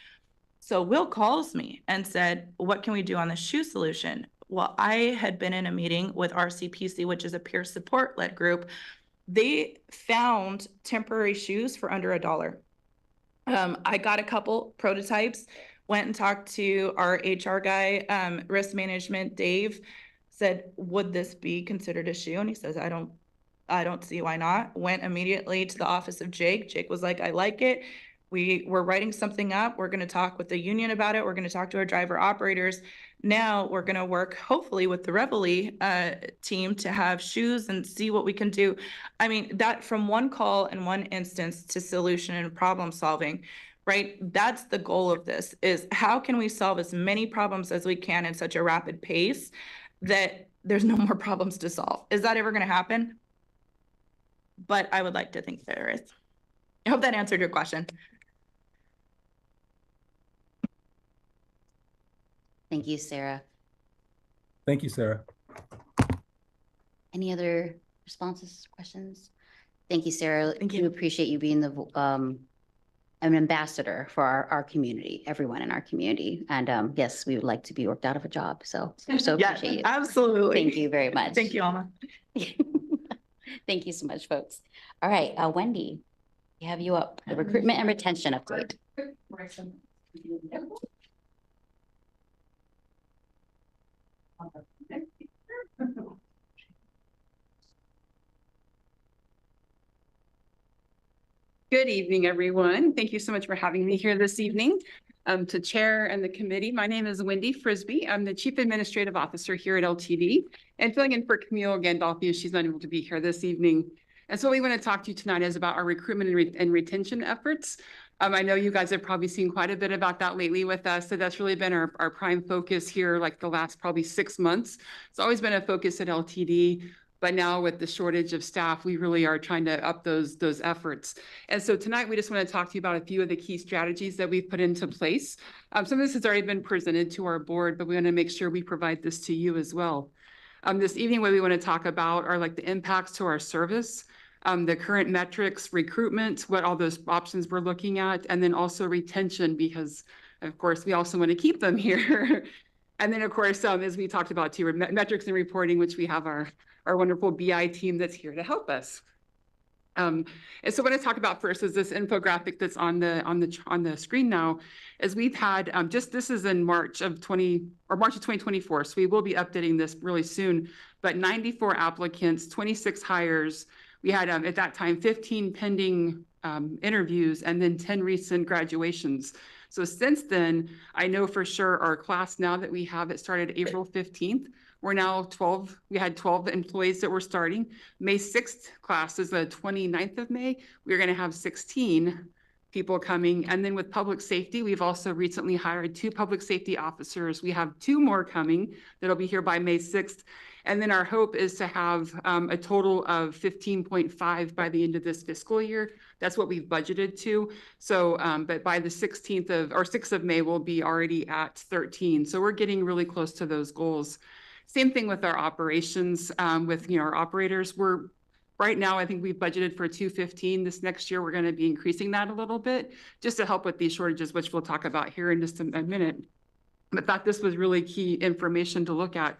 Speaker 10: So Will calls me and said, what can we do on the shoe solution? Well, I had been in a meeting with RCPC, which is a peer support led group. They found temporary shoes for under $1. I got a couple prototypes, went and talked to our HR guy, risk management, Dave, said, would this be considered a shoe? And he says, I don't see why not. Went immediately to the office of Jake. Jake was like, I like it. We're writing something up. We're going to talk with the union about it. We're going to talk to our driver operators. Now we're going to work hopefully with the Reveille team to have shoes and see what we can do. I mean, that from one call and one instance to solution and problem solving, right? That's the goal of this, is how can we solve as many problems as we can in such a rapid pace that there's no more problems to solve. Is that ever going to happen? But I would like to think there is. I hope that answered your question.
Speaker 1: Thank you, Sarah.
Speaker 2: Thank you, Sarah.
Speaker 1: Any other responses, questions? Thank you, Sarah.
Speaker 10: Thank
Speaker 1: We
Speaker 10: you.
Speaker 1: appreciate you being an ambassador for our community, everyone in our community. And yes, we would like to be worked out of a job. So
Speaker 10: Yeah,
Speaker 1: appreciate you.
Speaker 10: absolutely.
Speaker 1: Thank you very much.
Speaker 10: Thank you, Alma.
Speaker 1: Thank you so much, folks. All right, Wendy, we have you up, the recruitment and retention update.
Speaker 11: Good evening, everyone. Thank you so much for having me here this evening to chair and the committee. My name is Wendy Frisbee. I'm the Chief Administrative Officer here at LTD and filling in for Camille Gandolfi as she's not able to be here this evening. And so what we want to talk to you tonight is about our recruitment and retention efforts. I know you guys have probably seen quite a bit about that lately with us. So that's really been our prime focus here, like the last probably 6 months. It's always been a focus at LTD. But now with the shortage of staff, we really are trying to up those efforts. And so tonight, we just want to talk to you about a few of the key strategies that we've put into place. Some of this has already been presented to our board, but we want to make sure we provide this to you as well. This evening, what we want to talk about are like the impacts to our service, the current metrics, recruitment, what all those options we're looking at, and then also retention, because of course, we also want to keep them here. And then of course, as we talked about too, metrics and reporting, which we have our wonderful BI team that's here to help us. And so what I talk about first is this infographic that's on the screen now, is we've had this is in March of 2024. So we will be updating this really soon, but 94 applicants, 26 hires. We had at that time 15 pending interviews and then 10 recent graduations. So since then, I know for sure our class now that we have, it started April 15th. We're now 12, we had 12 employees that were starting. May 6th class is the 29th of May. We're going to have 16 people coming. And then with public safety, we've also recently hired 2 public safety officers. We have 2 more coming that'll be here by May 6th. And then our hope is to have a total of 15.5 by the end of this fiscal year. That's what we've budgeted to. So, but by the 6th of May, we'll be already at 13. So we're getting really close to those goals. Same thing with our operations, with, our operators. Right now, I think we've budgeted for 215. This next year, we're going to be increasing that a little bit just to help with these shortages, which we'll talk about here in just a minute. But I thought this was really key information to look at.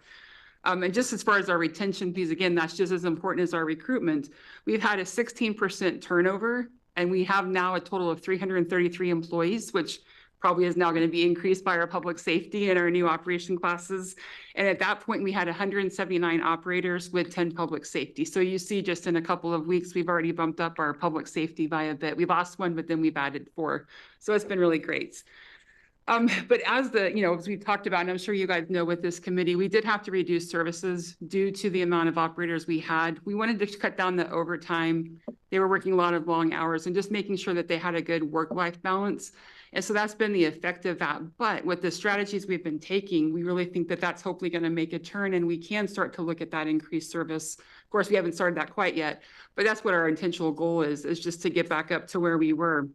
Speaker 11: And just as far as our retention fees, again, that's just as important as our recruitment. We've had a 16% turnover, and we have now a total of 333 employees, which probably is now going to be increased by our public safety and our new operation classes. And at that point, we had 179 operators with 10 public safety. So you see just in a couple of weeks, we've already bumped up our public safety by a bit. We lost one, but then we've added 4. So it's been really great. But as as we've talked about, and I'm sure you guys know with this committee, we did have to reduce services due to the amount of operators we had. We wanted to cut down the overtime. They were working a lot of long hours and just making sure that they had a good work-life balance. And so that's been the effect of that. But with the strategies we've been taking, we really think that that's hopefully going to make a turn, and we can start to look at that increased service. Of course, we haven't started that quite yet, but that's what our intentional goal is just to get back up to where we were.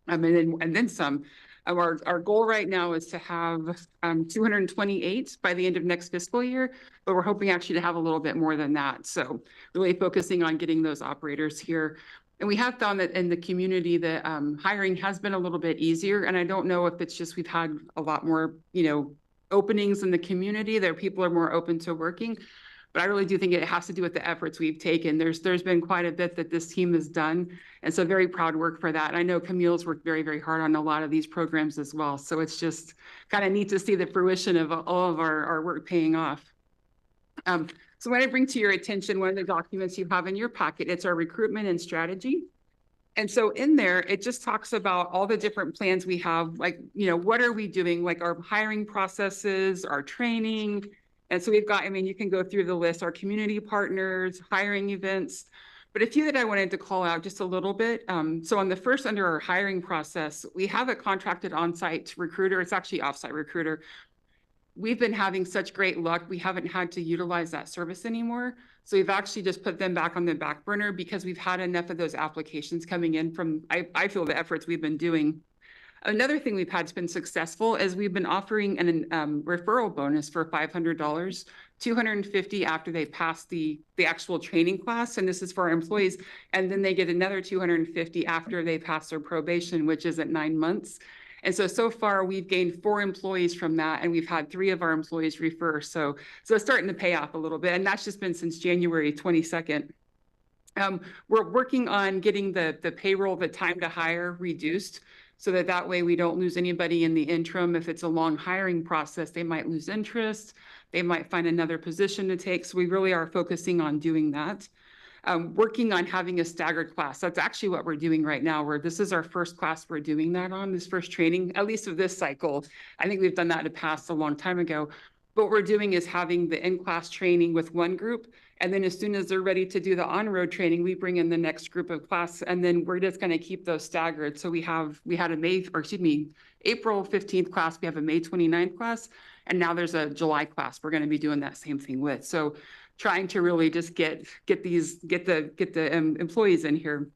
Speaker 11: And then some. Our goal right now is to have 228 by the end of next fiscal year, but we're hoping actually to have a little bit more than that. So really focusing on getting those operators here. And we have found that in the community that hiring has been a little bit easier. And I don't know if it's just we've had a lot more, openings in the community that people are more open to working. But I really do think it has to do with the efforts we've taken. There's been quite a bit that this team has done. And so very proud work for that. And I know Camille's worked very, very hard on a lot of these programs as well. So it's just kind of neat to see the fruition of all of our work paying off. So when I bring to your attention one of the documents you have in your packet, it's our recruitment and strategy. And so in there, it just talks about all the different plans we have, like, what are we doing, like our hiring processes, our training. And so we've got, you can go through the list, our community partners, hiring events, but a few that I wanted to call out just a little bit. So on the first, under our hiring process, we have a contracted on-site recruiter. It's actually off-site recruiter. We've been having such great luck. We haven't had to utilize that service anymore. So we've actually just put them back on the back burner because we've had enough of those applications coming in from, I feel, the efforts we've been doing. Another thing we've had that's been successful is we've been offering an referral bonus for $500, $250 after they pass the actual training class. And this is for our employees. And then they get another $250 after they pass their probation, which is at 9 months. And so far we've gained 4 employees from that. And we've had 3 of our employees refer. So it's starting to pay off a little bit. And that's just been since January 22nd. We're working on getting the payroll, the time to hire reduced, so that way we don't lose anybody in the interim. If it's a long hiring process, they might lose interest. They might find another position to take. So we really are focusing on doing that. Working on having a staggered class. That's actually what we're doing right now, where this is our first class we're doing that on, this first training, at least of this cycle. I think we've done that in the past a long time ago. What we're doing is having the in-class training with one group. And then as soon as they're ready to do the on-road training, we bring in the next group of class, and then we're just going to keep those staggered. So we had a April 15th class, we have a May 29th class, and now there's a July class we're going to be doing that same thing with. So trying to really just get the employees in here.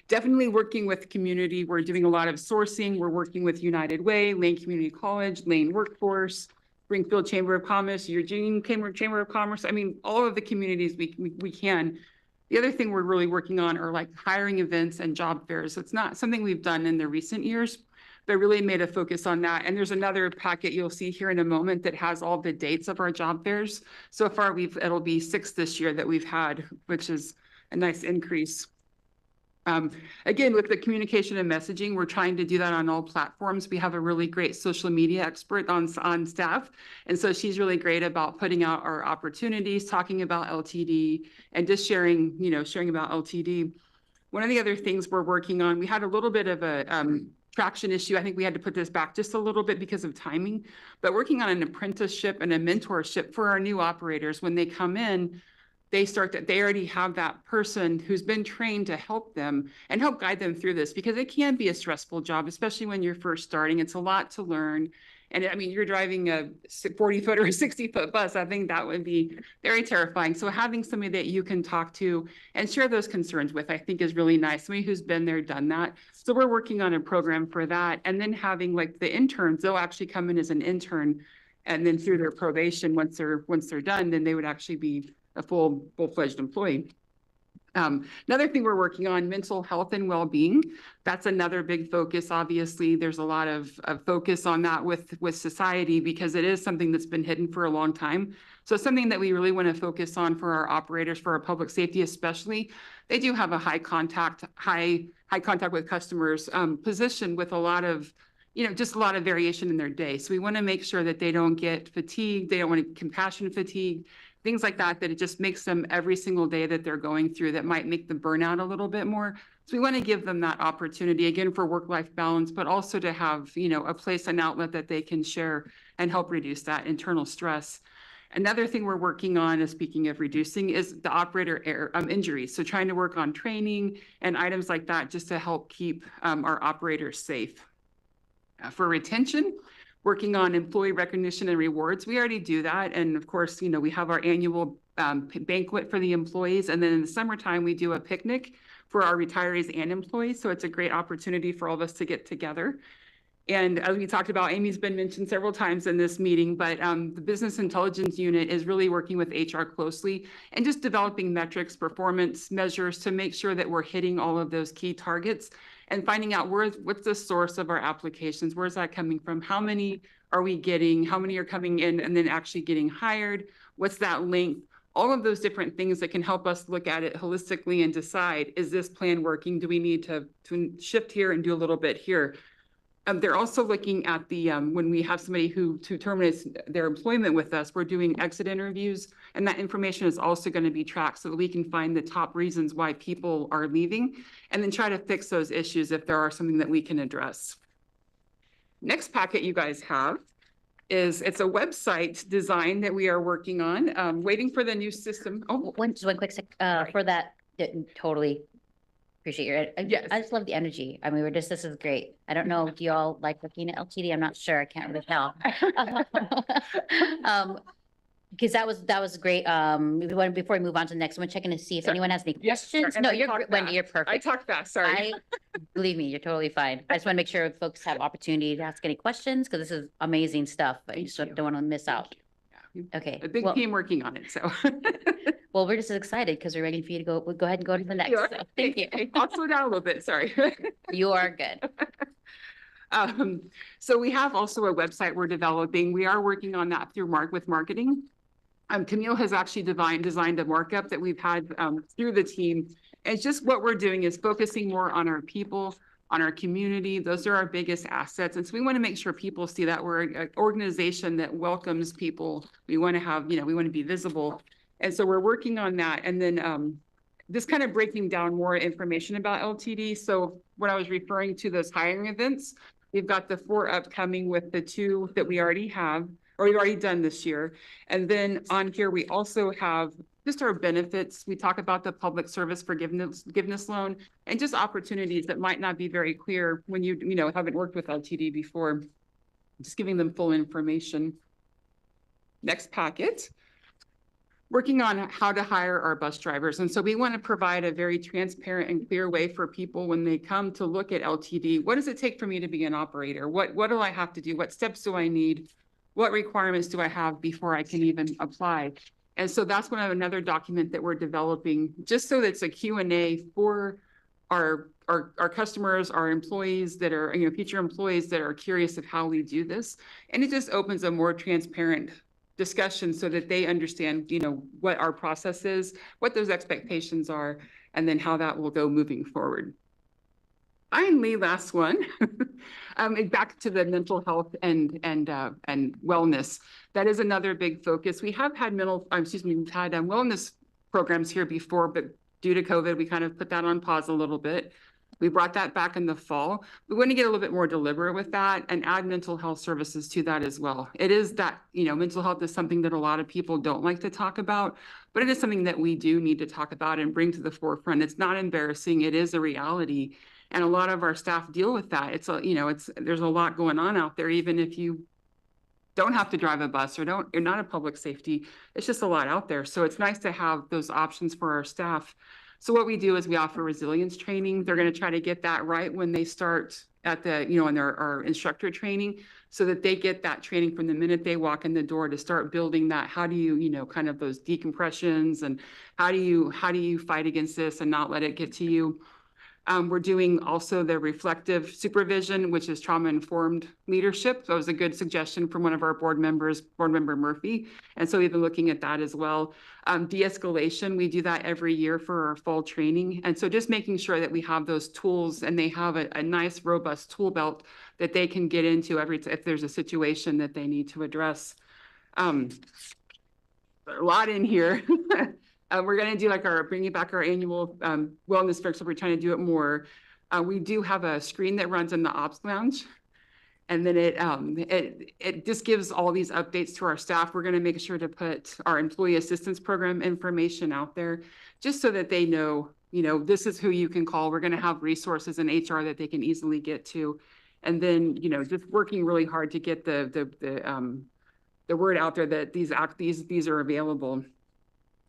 Speaker 11: Definitely working with community. We're doing a lot of sourcing. We're working with United Way, Lane Community College, Lane Workforce, Springfield Chamber of Commerce, Eugene Chamber of Commerce. All of the communities we can. The other thing we're really working on are like hiring events and job fairs. It's not something we've done in the recent years, but really made a focus on that. And there's another packet you'll see here in a moment that has all the dates of our job fairs. So far, it'll be 6 this year that we've had, which is a nice increase. Again, with the communication and messaging, we're trying to do that on all platforms. We have a really great social media expert on staff. And so she's really great about putting out our opportunities, talking about LTD, and just sharing about LTD. One of the other things we're working on, we had a little bit of a traction issue. I think we had to put this back just a little bit because of timing, but working on an apprenticeship and a mentorship for our new operators. When they come in, they already have that person who's been trained to help them and help guide them through this, because it can be a stressful job, especially when you're first starting. It's a lot to learn. And you're driving a 40-foot or a 60-foot bus. I think that would be very terrifying. So having somebody that you can talk to and share those concerns with, I think is really nice. Somebody who's been there, done that. So we're working on a program for that. And then having like the interns, they'll actually come in as an intern And then through their probation, once they're done, then they would actually be a full-fledged employee. Another thing we're working on, mental health and well-being. That's another big focus. Obviously, there's a lot of focus on that with society because it is something that's been hidden for a long time. So something that we really want to focus on for our operators, for our public safety especially. They do have a high contact with customers position with a lot of, just a lot of variation in their day. So we want to make sure that they don't get fatigued. They don't want compassion fatigue. Things like that, that it just makes them every single day that they're going through that might make them burn out a little bit more. So we want to give them that opportunity again for work-life balance, but also to have, a place, an outlet that they can share and help reduce that internal stress. Another thing we're working on, speaking of reducing, is the operator injuries. So trying to work on training and items like that just to help keep our operators safe. For retention, working on employee recognition and rewards. We already do that. And of course, we have our annual banquet for the employees. And then in the summertime, we do a picnic for our retirees and employees. So it's a great opportunity for all of us to get together. And as we talked about, Amy's been mentioned several times in this meeting, but the Business Intelligence Unit is really working with HR closely and just developing metrics, performance measures to make sure that we're hitting all of those key targets and finding out what's the source of our applications, where's that coming from, how many are we getting, how many are coming in and then actually getting hired, what's that length, all of those different things that can help us look at it holistically and decide, is this plan working? Do we need to shift here and do a little bit here? They're also looking at the, when we have somebody who terminates their employment with us, we're doing exit interviews, and that information is also going to be tracked so that we can find the top reasons why people are leaving and then try to fix those issues if there are something that we can address. Next packet you guys have it's a website design that we are working on, waiting for the new system. Oh,
Speaker 1: Just one quick sec, for that, totally appreciate your,
Speaker 11: Yes.
Speaker 1: I just love the energy. I mean, this is great. I don't know, do y'all like looking at LTD? I'm not sure. I can't really tell. Because that was great. Before we move on to the next one, checking to see if
Speaker 11: Sorry.
Speaker 1: anyone has any
Speaker 11: Yes, sure.
Speaker 1: questions.
Speaker 11: And
Speaker 1: No,
Speaker 11: I
Speaker 1: you're
Speaker 11: talk
Speaker 1: great, Wendy,
Speaker 11: fast.
Speaker 1: you're perfect.
Speaker 11: I talk fast, sorry.
Speaker 1: Believe me, you're totally fine. I just want to make sure folks have opportunity to ask any questions because this is amazing stuff. I
Speaker 11: Thank
Speaker 1: just
Speaker 11: you.
Speaker 1: don't want to miss out.
Speaker 11: Yeah.
Speaker 1: Okay.
Speaker 11: A big
Speaker 1: well,
Speaker 11: team working on it, so.
Speaker 1: well, we're just as excited because we're waiting for you to go. We'll go ahead and go to the next.
Speaker 11: You are?
Speaker 1: So, thank you.
Speaker 11: Okay, I'll slow down a little bit, sorry.
Speaker 1: You are good.
Speaker 11: So we have also a website we're developing. We are working on that through marketing. Camille has actually designed a markup that we've had through the team. And just what we're doing is focusing more on our people, on our community. Those are our biggest assets. And so we want to make sure people see that we're an organization that welcomes people. We want to have, we want to be visible. And so we're working on that. And then just kind of breaking down more information about LTD. So what I was referring to, those hiring events, we've got the 4 upcoming with the 2 that we already have, or we've already done this year. And then on here, we also have just our benefits. We talk about the public service forgiveness loan and just opportunities that might not be very clear when you haven't worked with LTD before, just giving them full information. Next packet. Working on how to hire our bus drivers. And so we want to provide a very transparent and clear way for people when they come to look at LTD. What does it take for me to be an operator? What do I have to do? What steps do I need? What requirements do I have before I can even apply? And so that's another document that we're developing, just so that it's a Q&A for our customers, our employees that are, future employees that are curious of how we do this. And it just opens a more transparent discussion so that they understand, what our process is, what those expectations are, and then how that will go moving forward. Finally, last one, back to the mental health and wellness. That is another big focus. We have had we've had wellness programs here before, but due to COVID, we kind of put that on pause a little bit. We brought that back in the fall. We want to get a little bit more deliberate with that and add mental health services to that as well. It is that, mental health is something that a lot of people don't like to talk about, but it is something that we do need to talk about and bring to the forefront. It's not embarrassing. It is a reality. And a lot of our staff deal with that. There's a lot going on out there, even if you don't have to drive a bus or you're not a public safety, it's just a lot out there. So it's nice to have those options for our staff. So what we do is we offer resilience training. They're going to try to get that right when they start at the, you know, in our instructor training, so that they get that training from the minute they walk in the door to start building that. How do you, you know, kind of those decompressions, and how do you fight against this and not let it get to you? We're doing also the reflective supervision, which is trauma-informed leadership. That was a good suggestion from one of our board members, Board Member Murphy. And so we've been looking at that as well. De-escalation, we do that every year for our fall training. And so just making sure that we have those tools and they have a nice, robust tool belt that they can get into if there's a situation that they need to address. A lot in here. We're going to do like bringing back our annual wellness fix. So we're trying to do it more. We do have a screen that runs in the ops lounge, and then it just gives all these updates to our staff. We're going to make sure to put our employee assistance program information out there, just so that they know, you know, this is who you can call. We're going to have resources in HR that they can easily get to, and then, you know, just working really hard to get the word out there that these are available.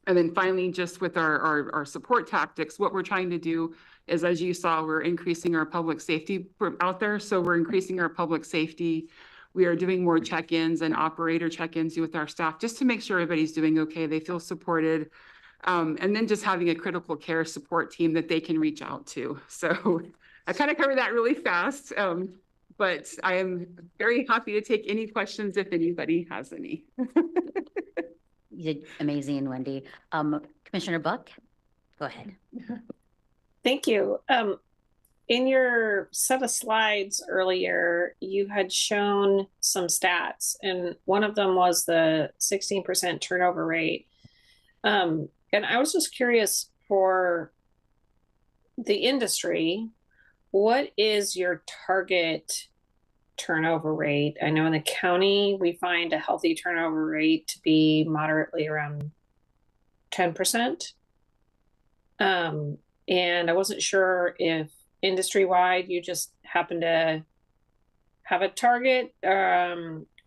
Speaker 11: And then finally, just with our support tactics, what we're trying to do is, as you saw, we're increasing our public safety out there. So we're increasing our public safety. We are doing more check-ins and operator check-ins with our staff, just to make sure everybody's doing okay, they feel supported. And then just having a critical care support team that they can reach out to. So I kind of covered that really fast, but I am very happy to take any questions if anybody has any.
Speaker 1: You did amazing, Wendy. Commissioner Buck, go ahead.
Speaker 3: Thank you. In your set of slides earlier, you had shown some stats, and one of them was the 16% turnover rate. And I was just curious, for the industry, what is your target turnover rate? I know in the county, we find a healthy turnover rate to be moderately around 10%. And I wasn't sure if industry-wide you just happen to have a target,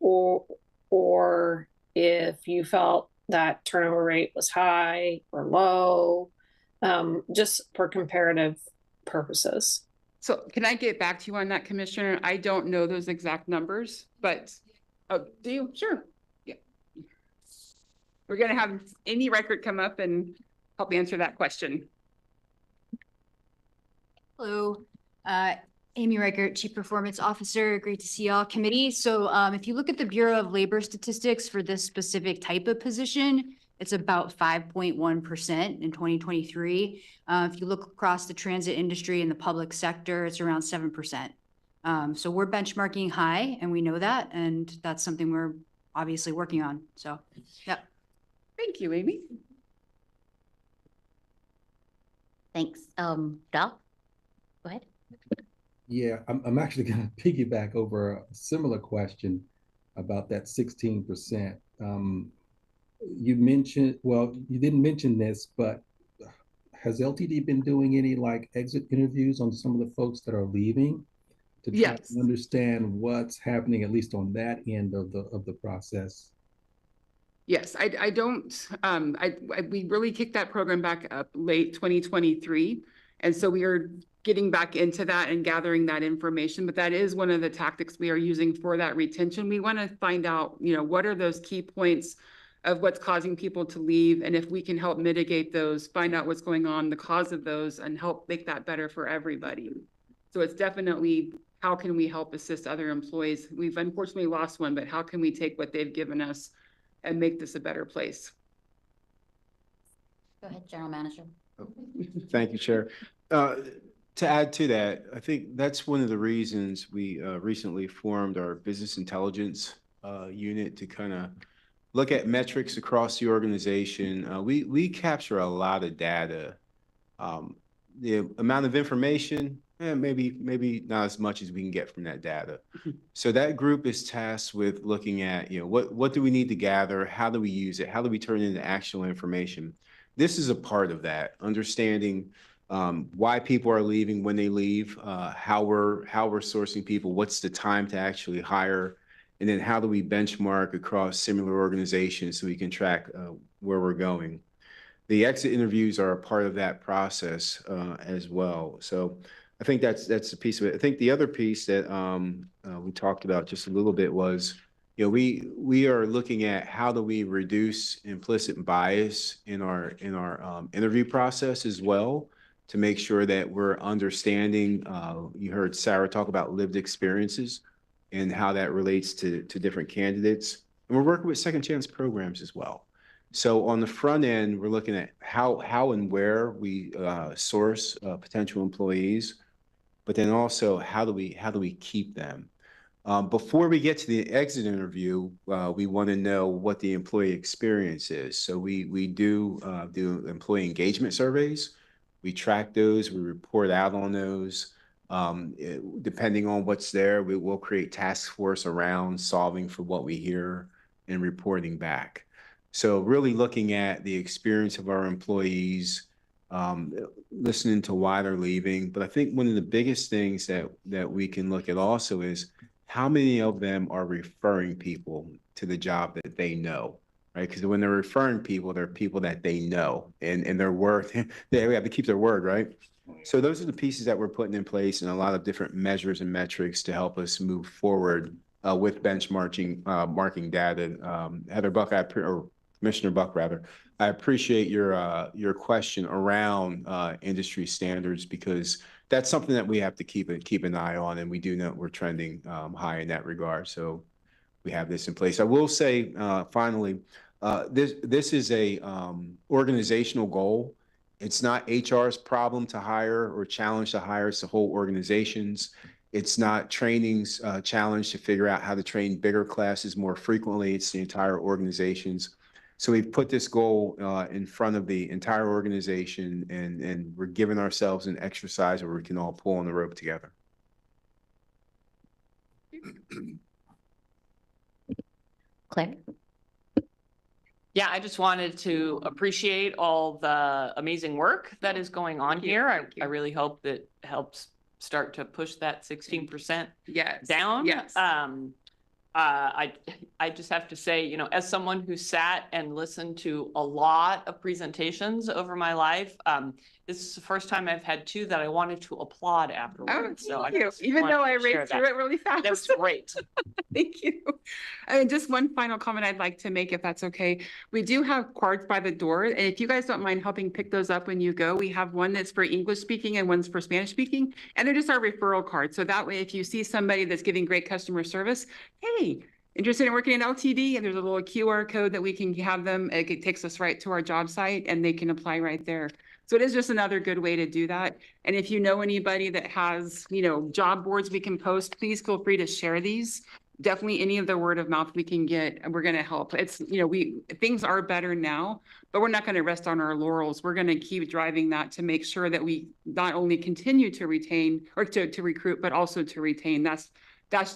Speaker 3: or if you felt that turnover rate was high or low, just for comparative purposes.
Speaker 11: So can I get back to you on that, Commissioner? I don't know those exact numbers, but do you? Sure. Yeah. We're going to have Amy Reichert come up and help answer that question.
Speaker 12: Hello, Amy Reichert, Chief Performance Officer. Great to see y'all, committee. So if you look at the Bureau of Labor statistics for this specific type of position, it's about 5.1% in 2023. If you look across the transit industry and the public sector, it's around 7%. So we're benchmarking high, and we know that, and that's something we're obviously working on. So, yeah.
Speaker 11: Thank you, Amy.
Speaker 1: Thanks. Dal, go ahead.
Speaker 2: Yeah, I'm actually going to piggyback over a similar question about that 16%. You mentioned, well, you didn't mention this, but has LTD been doing any like exit interviews on some of the folks that are leaving to try to understand what's happening, at least on that end of the process?
Speaker 11: Yes, I don't, we really kicked that program back up late 2023. And so we are getting back into that and gathering that information, but that is one of the tactics we are using for that retention. We want to find out, you know, what are those key points of what's causing people to leave, and if we can help mitigate those, find out what's going on, the cause of those, and help make that better for everybody. So it's definitely, how can we help assist other employees? We've unfortunately lost one, but how can we take what they've given us and make this a better place?
Speaker 1: Go ahead, General Manager.
Speaker 13: Thank you, Chair. To add to that, I think that's one of the reasons we recently formed our business intelligence unit to kind of look at metrics across the organization. We capture a lot of data. The amount of information, maybe not as much as we can get from that data. So that group is tasked with looking at, you know, what do we need to gather? How do we use it? How do we turn it into actual information? This is a part of that, understanding why people are leaving, when they leave, how we're sourcing people, what's the time to actually hire, and then how do we benchmark across similar organizations so we can track where we're going. The exit interviews are a part of that process as well. So I think that's a piece of it. I think the other piece that we talked about just a little bit was, you know, we are looking at how do we reduce implicit bias in our interview process as well, to make sure that we're understanding. You heard Sarah talk about lived experiences and how that relates to different candidates. And we're working with second chance programs as well. So on the front end, we're looking at how and where we source potential employees, but then also how do we keep them? Before we get to the exit interview, we want to know what the employee experience is. So we do employee engagement surveys. We track those. We report out on those. Depending on what's there, we will create task force around solving for what we hear and reporting back. So really looking at the experience of our employees, listening to why they're leaving. But I think one of the biggest things that we can look at also is how many of them are referring people to the job that they know, right? Because when they're referring people, they're people that they know and their word, they have to keep their word, right? So those are the pieces that we're putting in place and a lot of different measures and metrics to help us move forward with benchmarking, marking data. Heather Buck, or Commissioner Buck, rather, I appreciate your question around industry standards, because that's something that we have to keep an eye on, and we do know we're trending high in that regard. So we have this in place. I will say finally, this is a organizational goal. It's not HR's problem to hire or challenge to hire. It's the whole organization's. It's not training's challenge to figure out how to train bigger classes more frequently. It's the entire organization's. So we've put this goal in front of the entire organization, and we're giving ourselves an exercise where we can all pull on the rope together.
Speaker 1: Claire?
Speaker 4: Yeah, I just wanted to appreciate all the amazing work that is going on here. I really hope that helps start to push that 16% down.
Speaker 11: Yes.
Speaker 4: I just have to say, you know, as someone who sat and listened to a lot of presentations over my life, this is the first time I've had two that I wanted to applaud afterwards.
Speaker 11: Oh, thank you. Even though I raced through it really fast.
Speaker 4: That was great.
Speaker 11: Thank you. And just one final comment I'd like to make, if that's okay. We do have cards by the door, and if you guys don't mind helping pick those up when you go, we have one that's for English speaking and one's for Spanish speaking, and they're just our referral cards. So that way, if you see somebody that's giving great customer service, hey, interested in working in LTD, and there's a little QR code that we can have them. It takes us right to our job site, and they can apply right there. So it is just another good way to do that. And if you know anybody that has, you know, job boards we can post, please feel free to share these. Definitely any of the word of mouth we can get, and we're going to help. It's, you know, things are better now, but we're not going to rest on our laurels. We're going to keep driving that to make sure that we not only continue to retain or to recruit, but also to retain. That's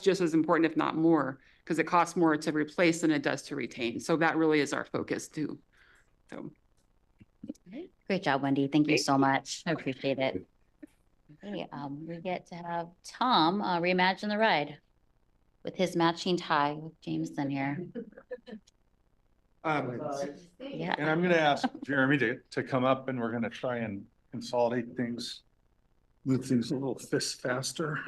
Speaker 11: just as important, if not more, because it costs more to replace than it does to retain. So that really is our focus too. So.
Speaker 1: Great job, Wendy. Thank you so much. I appreciate it. Okay, we get to have Tom reimagine the ride with his matching tie with Jameson here. Yeah.
Speaker 14: And I'm going to ask Jeremy to come up, and we're going to try and consolidate things, move things a little faster.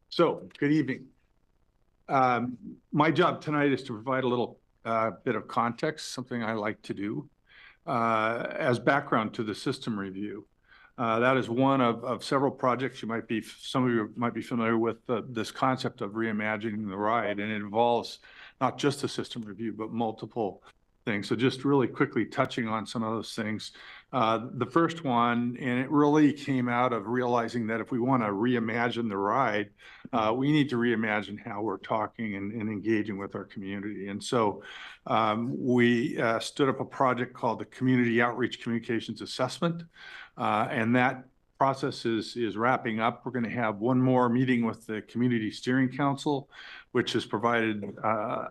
Speaker 14: So, good evening. My job tonight is to provide a little bit of context, something I like to do, as background to the system review. That is one of several projects some of you might be familiar with this concept of reimagining the ride, and it involves not just a system review, but multiple things. So just really quickly touching on some of those things. The first one, and it really came out of realizing that if we want to reimagine the ride, we need to reimagine how we're talking and engaging with our community. And so we stood up a project called the Community Outreach Communications Assessment, and that process is wrapping up. We're going to have one more meeting with the Community Steering Council, which has provided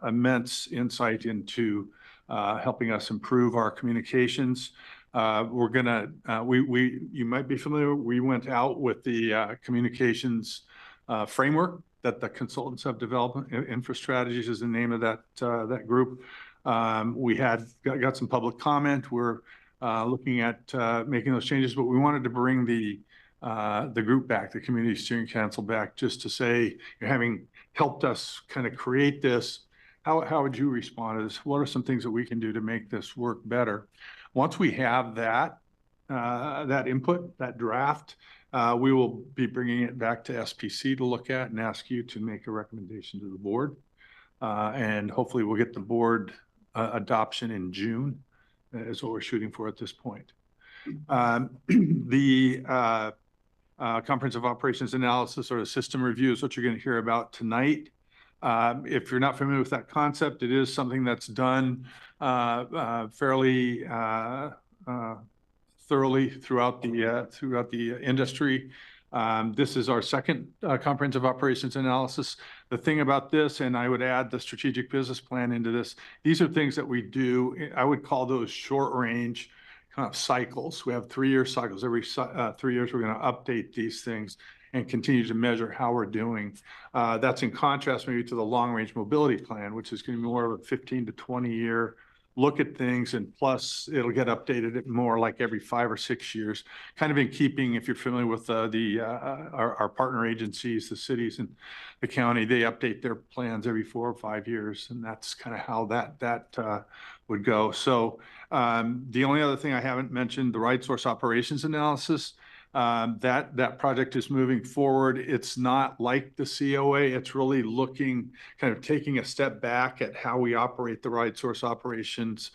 Speaker 14: immense insight into helping us improve our communications. We're gonna, you might be familiar, we went out with the communications framework that the consultants have developed. InfraStrategies is the name of that group. We got some public comment. We're looking at making those changes, but we wanted to bring the group back, the Community Steering Council back, just to say, you're having helped us kind of create this. How would you respond to this? What are some things that we can do to make this work better? Once we have that, that input, that draft, we will be bringing it back to SPC to look at and ask you to make a recommendation to the board. And hopefully we'll get the board adoption in June is what we're shooting for at this point. The comprehensive operations analysis or the system review is what you're going to hear about tonight. If you're not familiar with that concept, it is something that's done fairly thoroughly throughout the industry. This is our second comprehensive operations analysis. The thing about this, and I would add the strategic business plan into this, these are things that we do. I would call those short range kind of cycles. We have 3-year cycles. Every 3 years, we're going to update these things and continue to measure how we're doing. That's in contrast maybe to the long range mobility plan, which is going to be more of a 15 to 20 year look at things, and plus it'll get updated more like every 5 or 6 years, kind of in keeping, if you're familiar with our partner agencies, the cities and the county, they update their plans every 4 or 5 years, and that's kind of how that would go. So the only other thing I haven't mentioned, the right source operations analysis, that project is moving forward. It's not like the COA. It's really looking, kind of taking a step back at how we operate the right source operations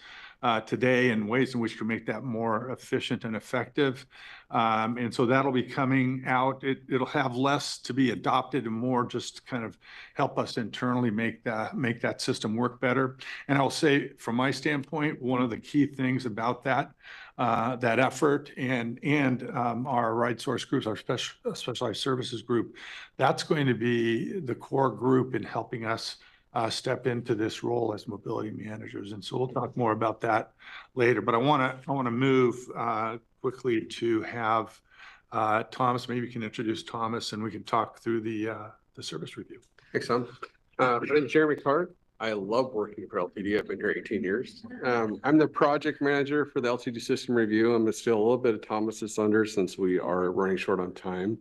Speaker 14: today and ways in which we can make that more efficient and effective. And so that'll be coming out. It'll have less to be adopted and more just kind of help us internally make that system work better. And I'll say, from my standpoint, one of the key things about that effort and our right source groups, our specialized services group, that's going to be the core group in helping us step into this role as mobility managers. And so we'll talk more about that later. But I want to move quickly to have Thomas. Maybe you can introduce Thomas, and we can talk through the service review.
Speaker 15: Thanks, Tom. My name is Jeremy Card. I love working for LTD. I've been here 18 years. I'm the project manager for the LTD system review. I'm going to steal a little bit of Thomas's thunder since we are running short on time.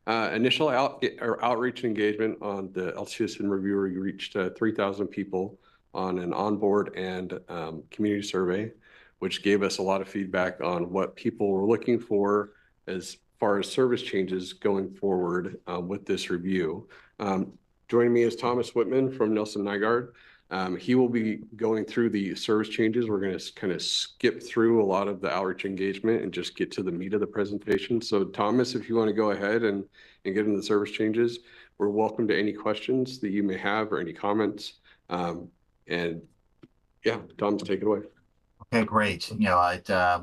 Speaker 15: Initial outreach and engagement on the LTD system review, we reached 3,000 people on an onboard and community survey, which gave us a lot of feedback on what people were looking for as far as service changes going forward with this review. Joining me is Thomas Whitman from Nelson Nygaard. He will be going through the service changes. We're going to kind of skip through a lot of the outreach engagement and just get to the meat of the presentation. So Thomas, if you want to go ahead and get into the service changes, we're welcome to any questions that you may have or any comments. And yeah, Thomas, take it away.
Speaker 16: Okay, great. You know,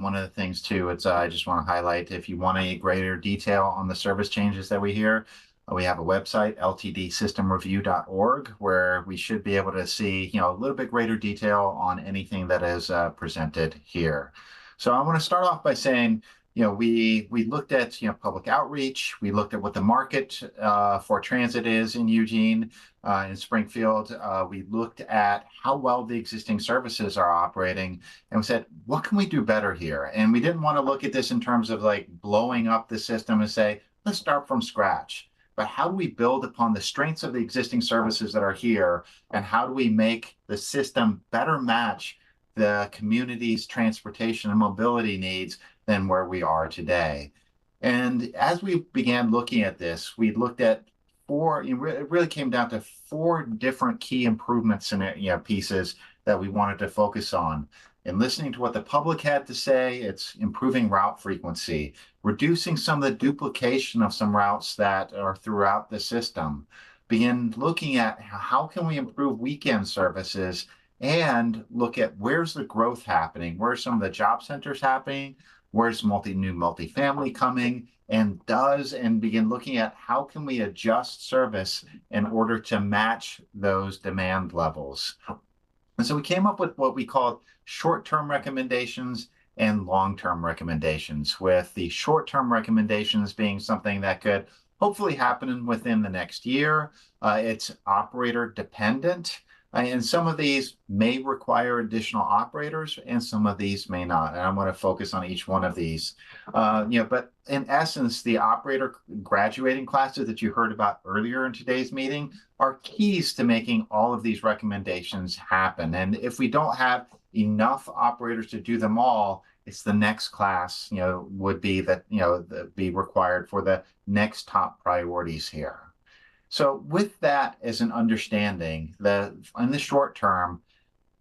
Speaker 16: one of the things too, I just want to highlight, if you want any greater detail on the service changes that we hear, we have a website, ltdsystemreview.org, where we should be able to see, a little bit greater detail on anything that is presented here. So I want to start off by saying, we looked at, public outreach. We looked at what the market for transit is in Eugene, in Springfield. We looked at how well the existing services are operating, and we said, what can we do better here? And we didn't want to look at this in terms of like blowing up the system and say, let's start from scratch. But how do we build upon the strengths of the existing services that are here, and how do we make the system better match the community's transportation and mobility needs than where we are today? And as we began looking at this, we looked at it really came down to 4 different key improvements and pieces that we wanted to focus on. And listening to what the public had to say, it's improving route frequency, reducing some of the duplication of some routes that are throughout the system, begin looking at how can we improve weekend services, and look at where's the growth happening, where's some of the job centers happening, where's new multifamily coming, and begin looking at how can we adjust service in order to match those demand levels. And so we came up with what we called short-term recommendations and long-term recommendations, with the short-term recommendations being something that could hopefully happen within the next year. It's operator dependent. And some of these may require additional operators and some of these may not. And I'm going to focus on each one of these. But in essence, the operator graduating classes that you heard about earlier in today's meeting are keys to making all of these recommendations happen. And if we don't have enough operators to do them all, it's the next class, would be that, be required for the next top priorities here. So with that as an understanding, in the short term,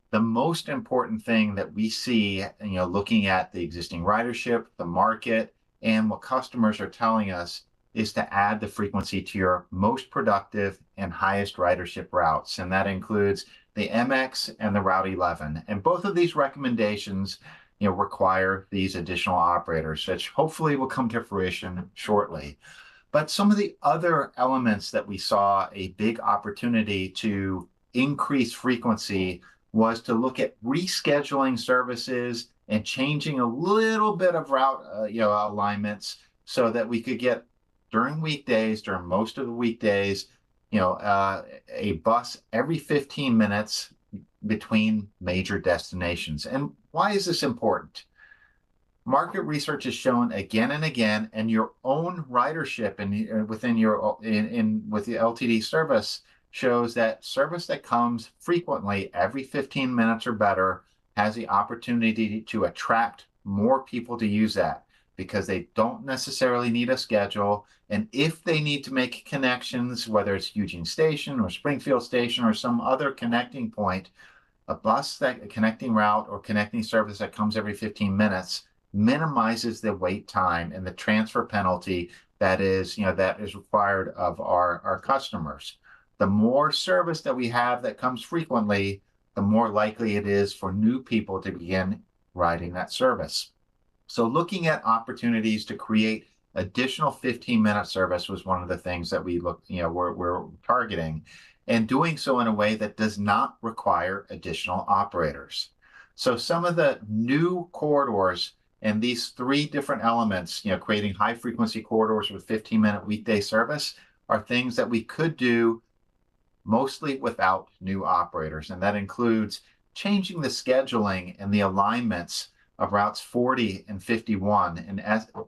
Speaker 16: the most important thing that we see, looking at the existing ridership, the market, and what customers are telling us is to add the frequency to your most productive and highest ridership routes. And that includes the MX and the Route 11. And both of these recommendations, require these additional operators, which hopefully will come to fruition shortly. But some of the other elements that we saw a big opportunity to increase frequency was to look at rescheduling services and changing a little bit of route alignments so that we could get during weekdays, during most of the weekdays, a bus every 15 minutes between major destinations. And why is this important? Market research has shown again and again, and your own ridership and within your with the LTD service shows that service that comes frequently every 15 minutes or better has the opportunity to attract more people to use that because they don't necessarily need a schedule. And if they need to make connections, whether it's Eugene Station or Springfield Station or some other connecting point, a bus that connecting route or connecting service that comes every 15 minutes minimizes the wait time and the transfer penalty that is required of our customers. The more service that we have that comes frequently, the more likely it is for new people to begin riding that service. So looking at opportunities to create additional 15-minute service was one of the things that we're targeting, and doing so in a way that does not require additional operators. So some of the new corridors and these three different elements, creating high frequency corridors with 15-minute weekday service are things that we could do mostly without new operators. And that includes changing the scheduling and the alignments of routes 40 and 51,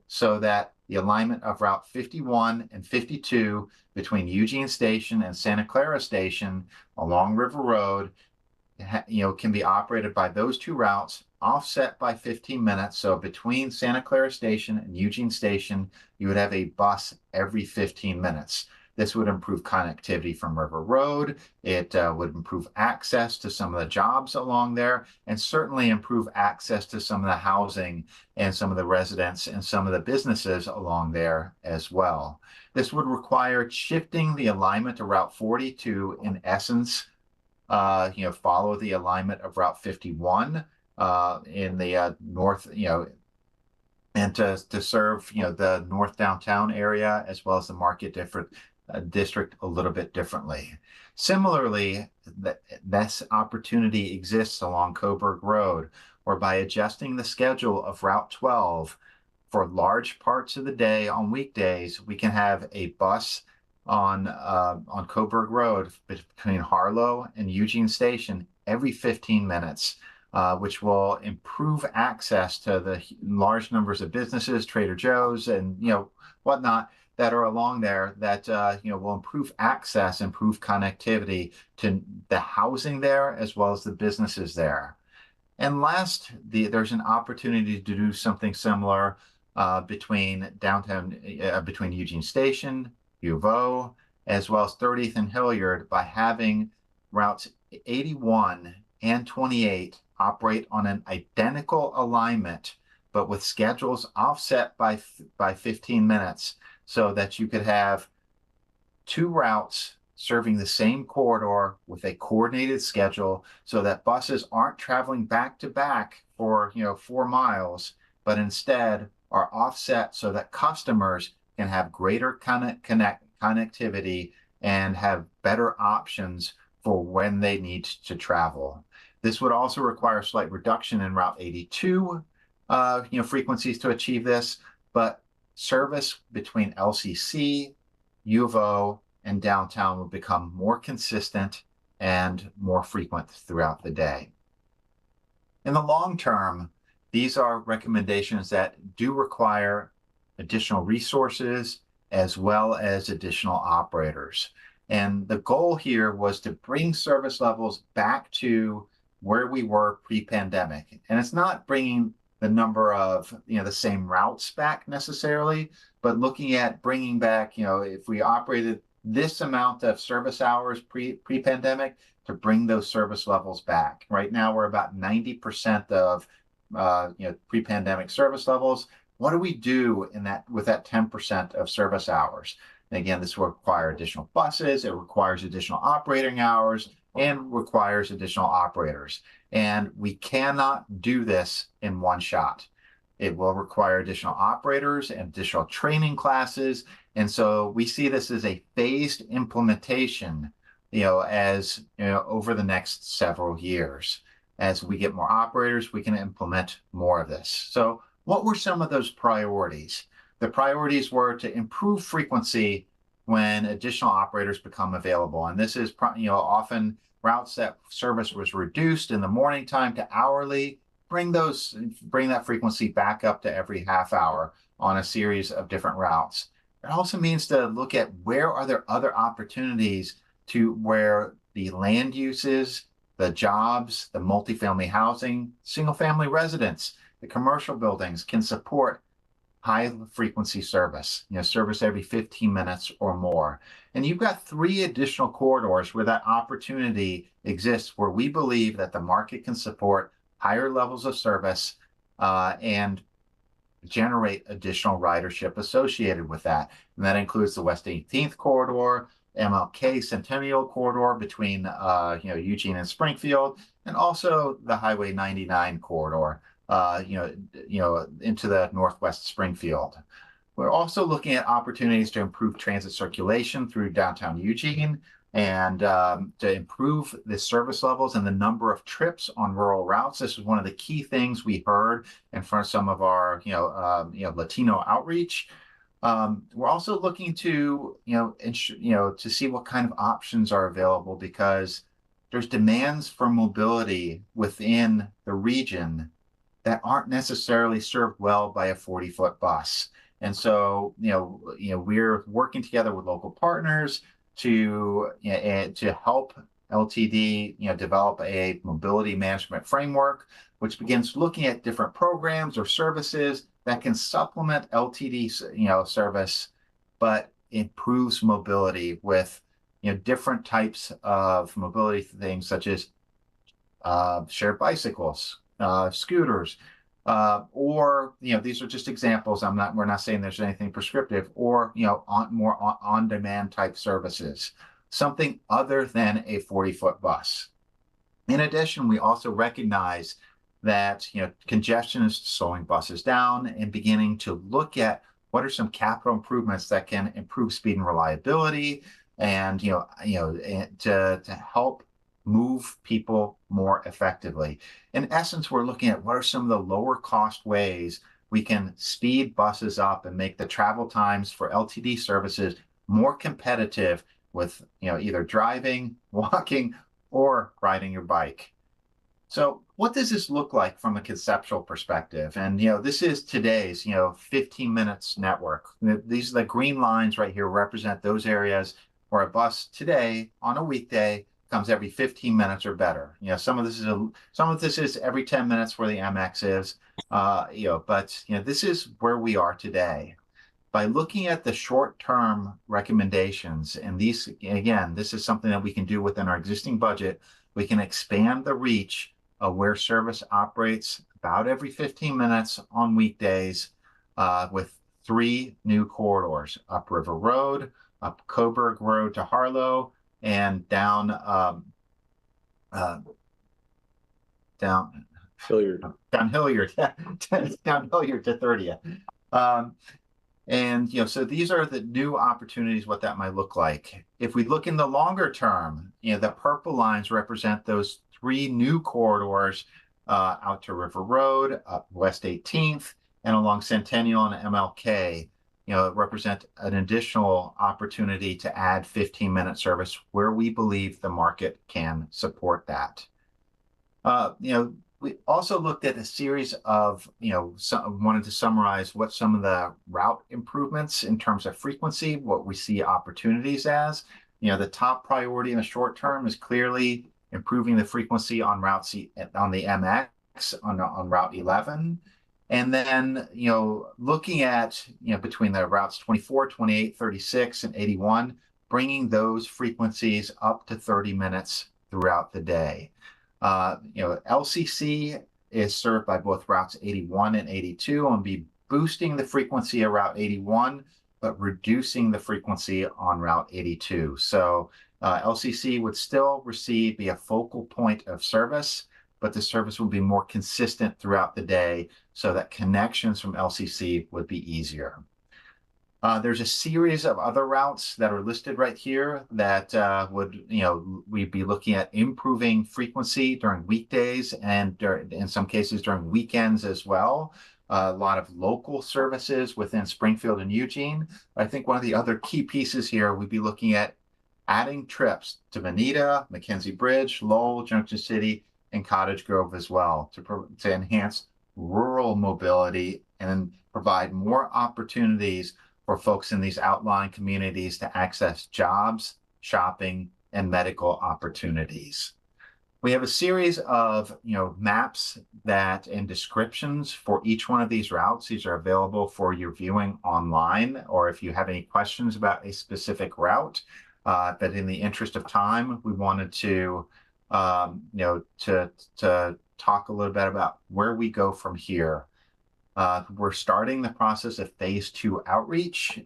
Speaker 16: so that the alignment of route 51 and 52 between Eugene Station and Santa Clara Station along River Road, can be operated by those two routes, offset by 15 minutes. So between Santa Clara Station and Eugene Station, you would have a bus every 15 minutes. This would improve connectivity from River Road. It would improve access to some of the jobs along there, and certainly improve access to some of the housing and some of the residents and some of the businesses along there as well. This would require shifting the alignment to Route 40 to, in essence, follow the alignment of Route 51 in the north, and to serve, the north downtown area as well as the market district a little bit differently. Similarly, this opportunity exists along Coburg Road, where by adjusting the schedule of Route 12 for large parts of the day on weekdays, we can have a bus on Coburg Road between Harlow and Eugene Station every 15 minutes, which will improve access to the large numbers of businesses, Trader Joe's, and whatnot that are along there that will improve access, improve connectivity to the housing there as well as the businesses there. And last, there's an opportunity to do something similar between Eugene Station, U of O, as well as 30th and Hilliard by having routes 81 and 28 operate on an identical alignment, but with schedules offset by 15 minutes, so that you could have two routes serving the same corridor with a coordinated schedule, so that buses aren't traveling back to back for 4 miles, but instead are offset so that customers can have greater connectivity and have better options for when they need to travel. This would also require a slight reduction in Route 82 frequencies to achieve this, but service between LCC, U of O, and downtown will become more consistent and more frequent throughout the day. In the long term, these are recommendations that do require additional resources as well as additional operators. And the goal here was to bring service levels back to where we were pre-pandemic. And it's not bringing the number of, the same routes back necessarily, but looking at bringing back, if we operated this amount of service hours pre-pandemic, to bring those service levels back. Right now, we're about 90% of pre-pandemic service levels. What do we do with that 10% of service hours? And again, this will require additional buses, it requires additional operating hours, and requires additional operators. And we cannot do this in one shot. It will require additional operators and additional training classes. And so we see this as a phased implementation, over the next several years. As we get more operators, we can implement more of this. So what were some of those priorities? The priorities were to improve frequency when additional operators become available. And this is, often routes that service was reduced in the morning time to hourly, bring that frequency back up to every half hour on a series of different routes. It also means to look at where are there other opportunities to where the land uses, the jobs, the multifamily housing, single family residents, the commercial buildings can support high frequency service, service every 15 minutes or more. And you've got 3 additional corridors where that opportunity exists, where we believe that the market can support higher levels of service and generate additional ridership associated with that. And that includes the West 18th corridor, MLK Centennial corridor between Eugene and Springfield, and also the Highway 99 corridor, into the Northwest Springfield. We're also looking at opportunities to improve transit circulation through downtown Eugene and to improve the service levels and the number of trips on rural routes. This is one of the key things we heard in front of some of our, Latino outreach. We're also looking to, to see what kind of options are available, because there's demands for mobility within the region that aren't necessarily served well by a 40-foot bus. And so, we're working together with local partners to help LTD, develop a mobility management framework, which begins looking at different programs or services that can supplement LTD, service, but improves mobility with, different types of mobility things such as shared bicycles, scooters, or these are just examples. We're not saying there's anything prescriptive, or more on-demand type services, something other than a 40-foot bus. In addition, we also recognize that congestion is slowing buses down and beginning to look at what are some capital improvements that can improve speed and reliability, and to help move people more effectively. In essence, we're looking at what are some of the lower cost ways we can speed buses up and make the travel times for LTD services more competitive with either driving, walking, or riding your bike. So what does this look like from a conceptual perspective? And this is today's 15 minutes network. These are the green lines right here, represent those areas where a bus today on a weekday comes every 15 minutes or better. Some of this is every 10 minutes where the MX is, but this is where we are today. By looking at the short-term recommendations, and these, again, this is something that we can do within our existing budget, we can expand the reach of where service operates about every 15 minutes on weekdays with 3 new corridors: up River Road, up Coburg Road to Harlow, and down
Speaker 6: Hilliard.
Speaker 16: Down Hilliard to 30th. And so these are the new opportunities, what that might look like. If we look in the longer term, the purple lines represent those 3 new corridors out to River Road, up West 18th, and along Centennial and MLK. represent an additional opportunity to add 15-minute service where we believe the market can support that. We also looked at a series of, wanted to summarize what some of the route improvements in terms of frequency, what we see opportunities as. The top priority in the short term is clearly improving the frequency on Route C, on the MX, on Route 11. And then, looking at, between the routes 24, 28, 36, and 81, bringing those frequencies up to 30 minutes throughout the day. LCC is served by both routes 81 and 82 and be boosting the frequency of Route 81, but reducing the frequency on Route 82. So LCC would still be a focal point of service, but the service will be more consistent throughout the day so that connections from LCC would be easier. There's a series of other routes that are listed right here that we'd be looking at improving frequency during weekdays and in some cases during weekends as well. A lot of local services within Springfield and Eugene. I think one of the other key pieces here, we'd be looking at adding trips to Bonita, Mackenzie Bridge, Lowell, Junction City, and Cottage Grove as well to enhance rural mobility and provide more opportunities for folks in these outlying communities to access jobs, shopping, and medical opportunities. We have a series of maps and descriptions for each one of these routes. These are available for your viewing online, or if you have any questions about a specific route. But in the interest of time, we wanted to talk a little bit about where we go from here. We're starting the process of phase 2 outreach,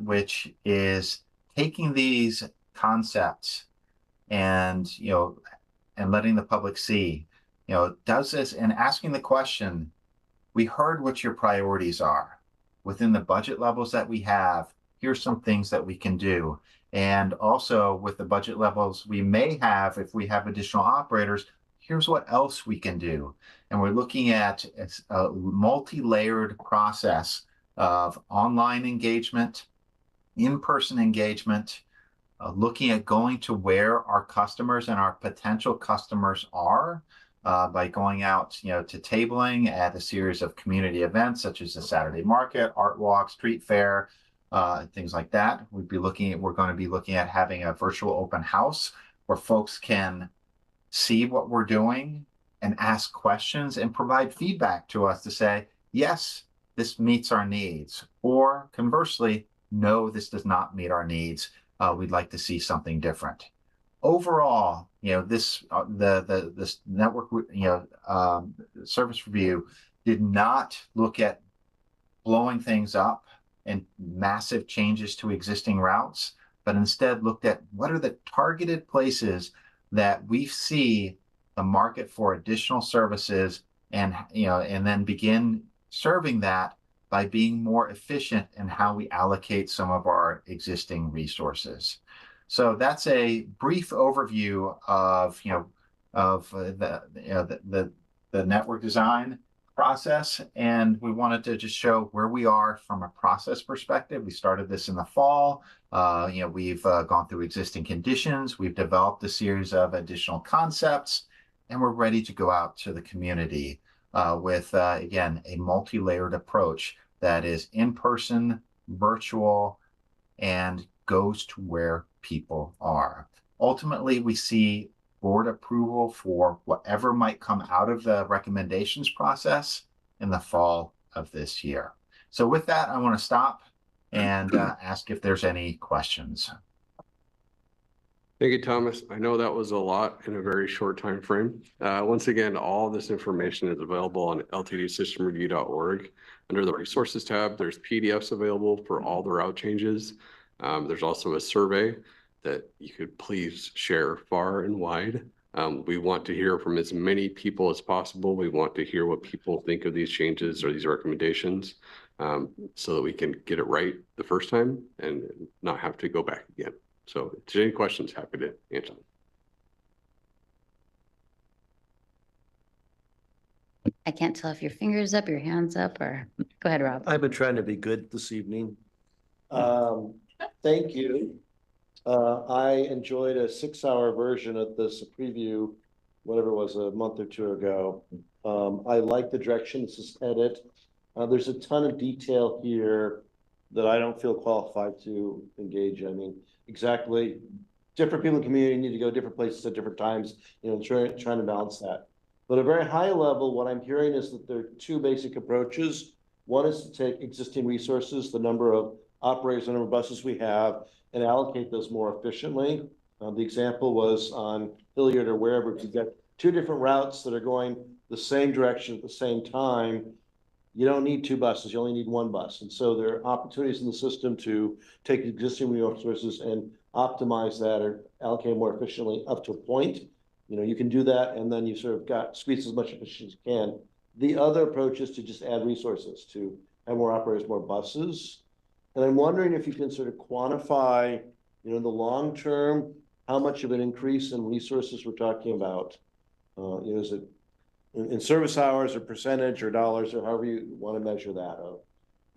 Speaker 16: which is taking these concepts and letting the public see, does this, and asking the question, we heard what your priorities are. Within the budget levels that we have, here's some things that we can do. And also with the budget levels we may have, if we have additional operators, here's what else we can do. And we're looking at a multi-layered process of online engagement, in-person engagement, looking at going to where our customers and our potential customers are by going out, to tabling at a series of community events such as the Saturday Market, Art Walk, Street Fair, things like that. We're going to be looking at having a virtual open house where folks can see what we're doing and ask questions and provide feedback to us to say, yes, this meets our needs, or conversely, no, this does not meet our needs. We'd like to see something different. Overall, this network, service review did not look at blowing things up and massive changes to existing routes, but instead looked at what are the targeted places that we see the market for additional services and then begin serving that by being more efficient in how we allocate some of our existing resources. So that's a brief overview of the network design process, and we wanted to just show where we are from a process perspective. We started this in the fall. We've gone through existing conditions. We've developed a series of additional concepts, and we're ready to go out to the community with, again, a multi-layered approach that is in-person, virtual, and goes to where people are. Ultimately, we see board approval for whatever might come out of the recommendations process in the fall of this year. So with that, I want to stop and ask if there's any questions.
Speaker 15: Thank you, Thomas. I know that was a lot in a very short time frame. Once again, all this information is available on ltdsystemreview.org. Under the resources tab, there's PDFs available for all the route changes. There's also a survey that you could please share far and wide. We want to hear from as many people as possible. We want to hear what people think of these changes or these recommendations so that we can get it right the first time and not have to go back again. So if there's any questions, happy to answer them.
Speaker 1: I can't tell if your finger's up, your hand's up, or, go ahead, Rob.
Speaker 6: I've been trying to be good this evening. Thank you. I enjoyed a 6-hour version of this preview, whatever it was, a month or two ago. I like the direction this is headed. There's a ton of detail here that I don't feel qualified to engage in. I mean, exactly, different people in the community need to go different places at different times, you know, trying to balance that. But at a very high level, what I'm hearing is that there are two basic approaches. One is to take existing resources, the number of operators, the number of buses we have, and allocate those more efficiently. The example was on Hilliard or wherever, if you've got two different routes that are going the same direction at the same time, you don't need two buses, you only need one bus. And so there are opportunities in the system to take existing resources and optimize that or allocate more efficiently up to a point. You know, you can do that and then you sort of got squeeze as much efficiency as you can. The other approach is to just add resources, to have more operators, more buses. And I'm wondering if you can sort of quantify, you know, in the long term, how much of an increase in resources we're talking about. You know, is it in service hours or percentage or dollars or however you want to measure that?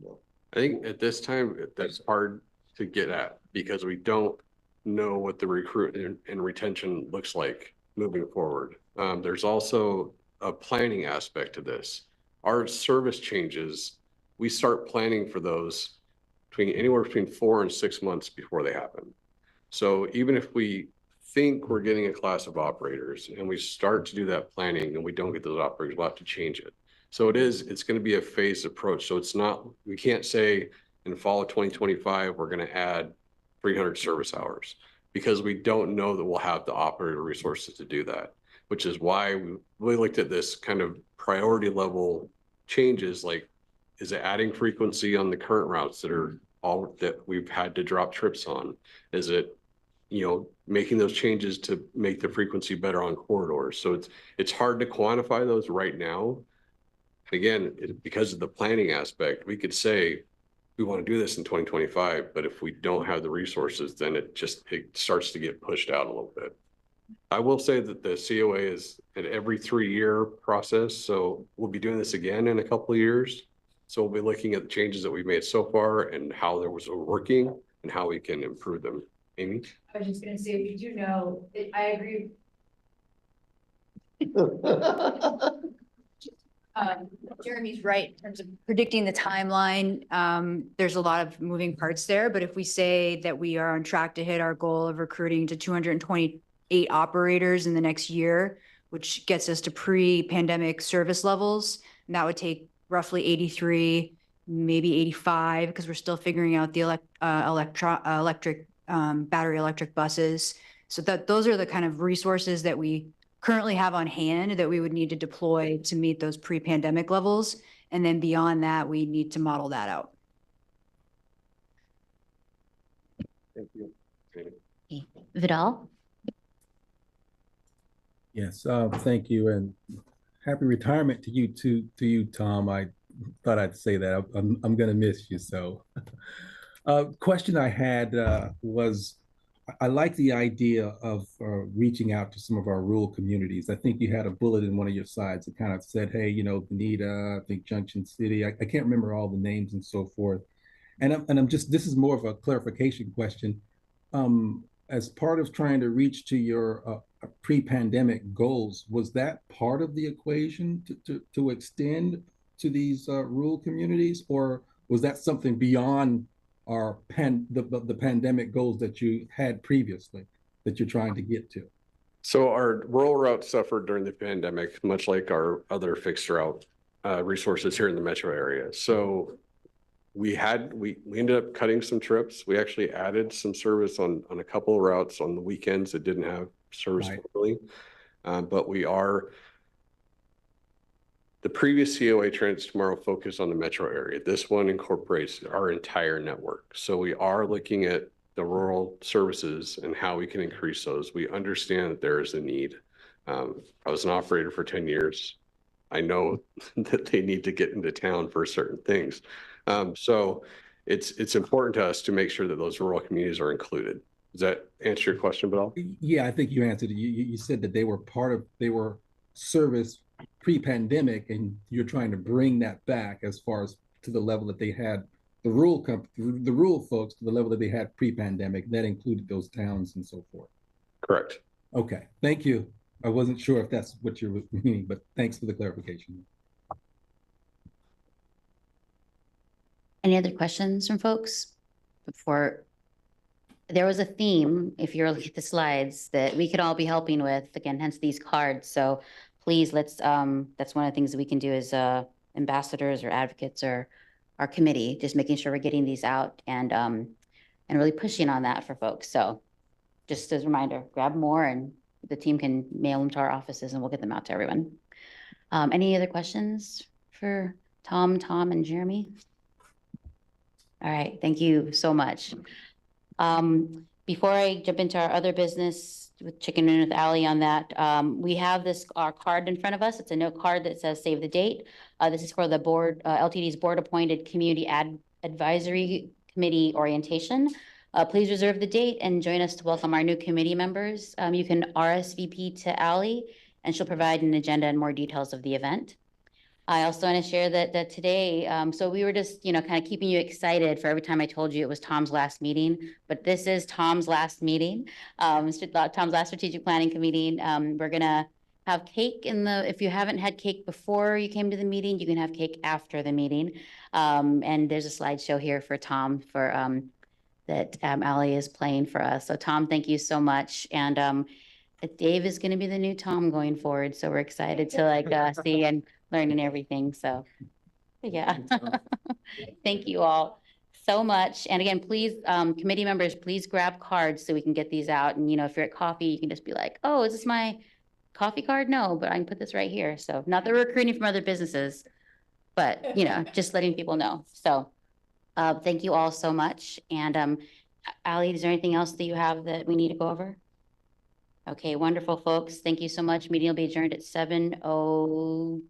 Speaker 6: You know.
Speaker 15: I think at this time, that's hard to get at because we don't know what the recruitment and retention looks like moving forward. There's also a planning aspect to this. Our service changes, we start planning for those anywhere between 4 and 6 months before they happen. So even if we think we're getting a class of operators and we start to do that planning and we don't get those operators, we'll have to change it. So it's going to be a phased approach. So it's not, we can't say in fall of 2025, we're going to add 300 service hours because we don't know that we'll have the operator resources to do that, which is why we really looked at this kind of priority level changes. Like, is it adding frequency on the current routes that are all that we've had to drop trips on? Is it, you know, making those changes to make the frequency better on corridors? So it's hard to quantify those right now. Again, because of the planning aspect, we could say we want to do this in 2025, but if we don't have the resources, then it starts to get pushed out a little bit. I will say that the COA is an every 3-year process. So we'll be doing this again in a couple of years. So we'll be looking at the changes that we've made so far and how those are working and how we can improve them. Amy?
Speaker 12: I was just gonna say, if you do know, I agree. Jeremy's right in terms of predicting the timeline. There's a lot of moving parts there, but if we say that we are on track to hit our goal of recruiting to 228 operators in the next year, which gets us to pre-pandemic service levels, and that would take roughly 83, maybe 85, because we're still figuring out the electric battery electric buses. So those are the kind of resources that we currently have on hand that we would need to deploy to meet those pre-pandemic levels. And then beyond that, we need to model that out.
Speaker 15: Thank you.
Speaker 1: Vidal?
Speaker 2: Yes, thank you, and happy retirement to you, Tom. I thought I'd say that. I'm going to miss you. So, question I had was, I like the idea of reaching out to some of our rural communities. I think you had a bullet in one of your slides that kind of said, hey, you know, Bonita, I think Junction City. I can't remember all the names and so forth. And I'm just, this is more of a clarification question. As part of trying to reach to your pre-pandemic goals, was that part of the equation to extend to these rural communities, or was that something beyond our the pandemic goals that you had previously that you're trying to get to?
Speaker 15: So our rural route suffered during the pandemic, much like our other fixed route resources here in the metro area. So we ended up cutting some trips. We actually added some service on a couple of routes on the weekends that didn't have service formally. But the previous COA Trans Tomorrow focused on the metro area. This one incorporates our entire network. So we are looking at the rural services and how we can increase those. We understand that there is a need. I was an operator for 10 years. I know that they need to get into town for certain things. So it's important to us to make sure that those rural communities are included. Does that answer your question, Bill?
Speaker 2: Yeah, I think you answered it. You said that they were service pre-pandemic, and you're trying to bring that back as far as to the level that they had, the rural folks to the level that they had pre-pandemic. That included those towns and so forth.
Speaker 15: Correct.
Speaker 2: Okay, thank you. I wasn't sure if that's what you're meaning, but thanks for the clarification.
Speaker 1: Any other questions from folks before? There was a theme, if you're looking at the slides, that we could all be helping with, again, hence these cards. So please, let's, that's one of the things that we can do as ambassadors or advocates or our committee, just making sure we're getting these out and really pushing on that for folks. So just as a reminder, grab more and the team can mail them to our offices and we'll get them out to everyone. Any other questions for Tom, and Jeremy? All right, thank you so much. Before I jump into our other business with Chicken In with Allie on that, we have our card in front of us. It's a note card that says save the date. This is for the board, LTD's board appointed community advisory committee orientation. Please reserve the date and join us to welcome our new committee members. You can RSVP to Allie and she'll provide an agenda and more details of the event. I also want to share that today, so we were just, kind of keeping you excited for every time I told you it was Tom's last meeting, but this is Tom's last meeting, Tom's last strategic planning committee. We're going to have cake if you haven't had cake before you came to the meeting, you can have cake after the meeting. And there's a slideshow here for Tom that Allie is playing for us. So Tom, thank you so much. And Dave is going to be the new Tom going forward. So we're excited to see and learn and everything. So yeah, thank you all so much. And again, please, committee members, please grab cards so we can get these out. And, if you're at coffee, you can just be like, oh, is this my coffee card? No, but I can put this right here. So not that we're recruiting from other businesses, but, just letting people know. So thank you all so much. And Allie, is there anything else that you have that we need to go over? Okay, wonderful, folks. Thank you so much. Meeting will be adjourned at 7:02.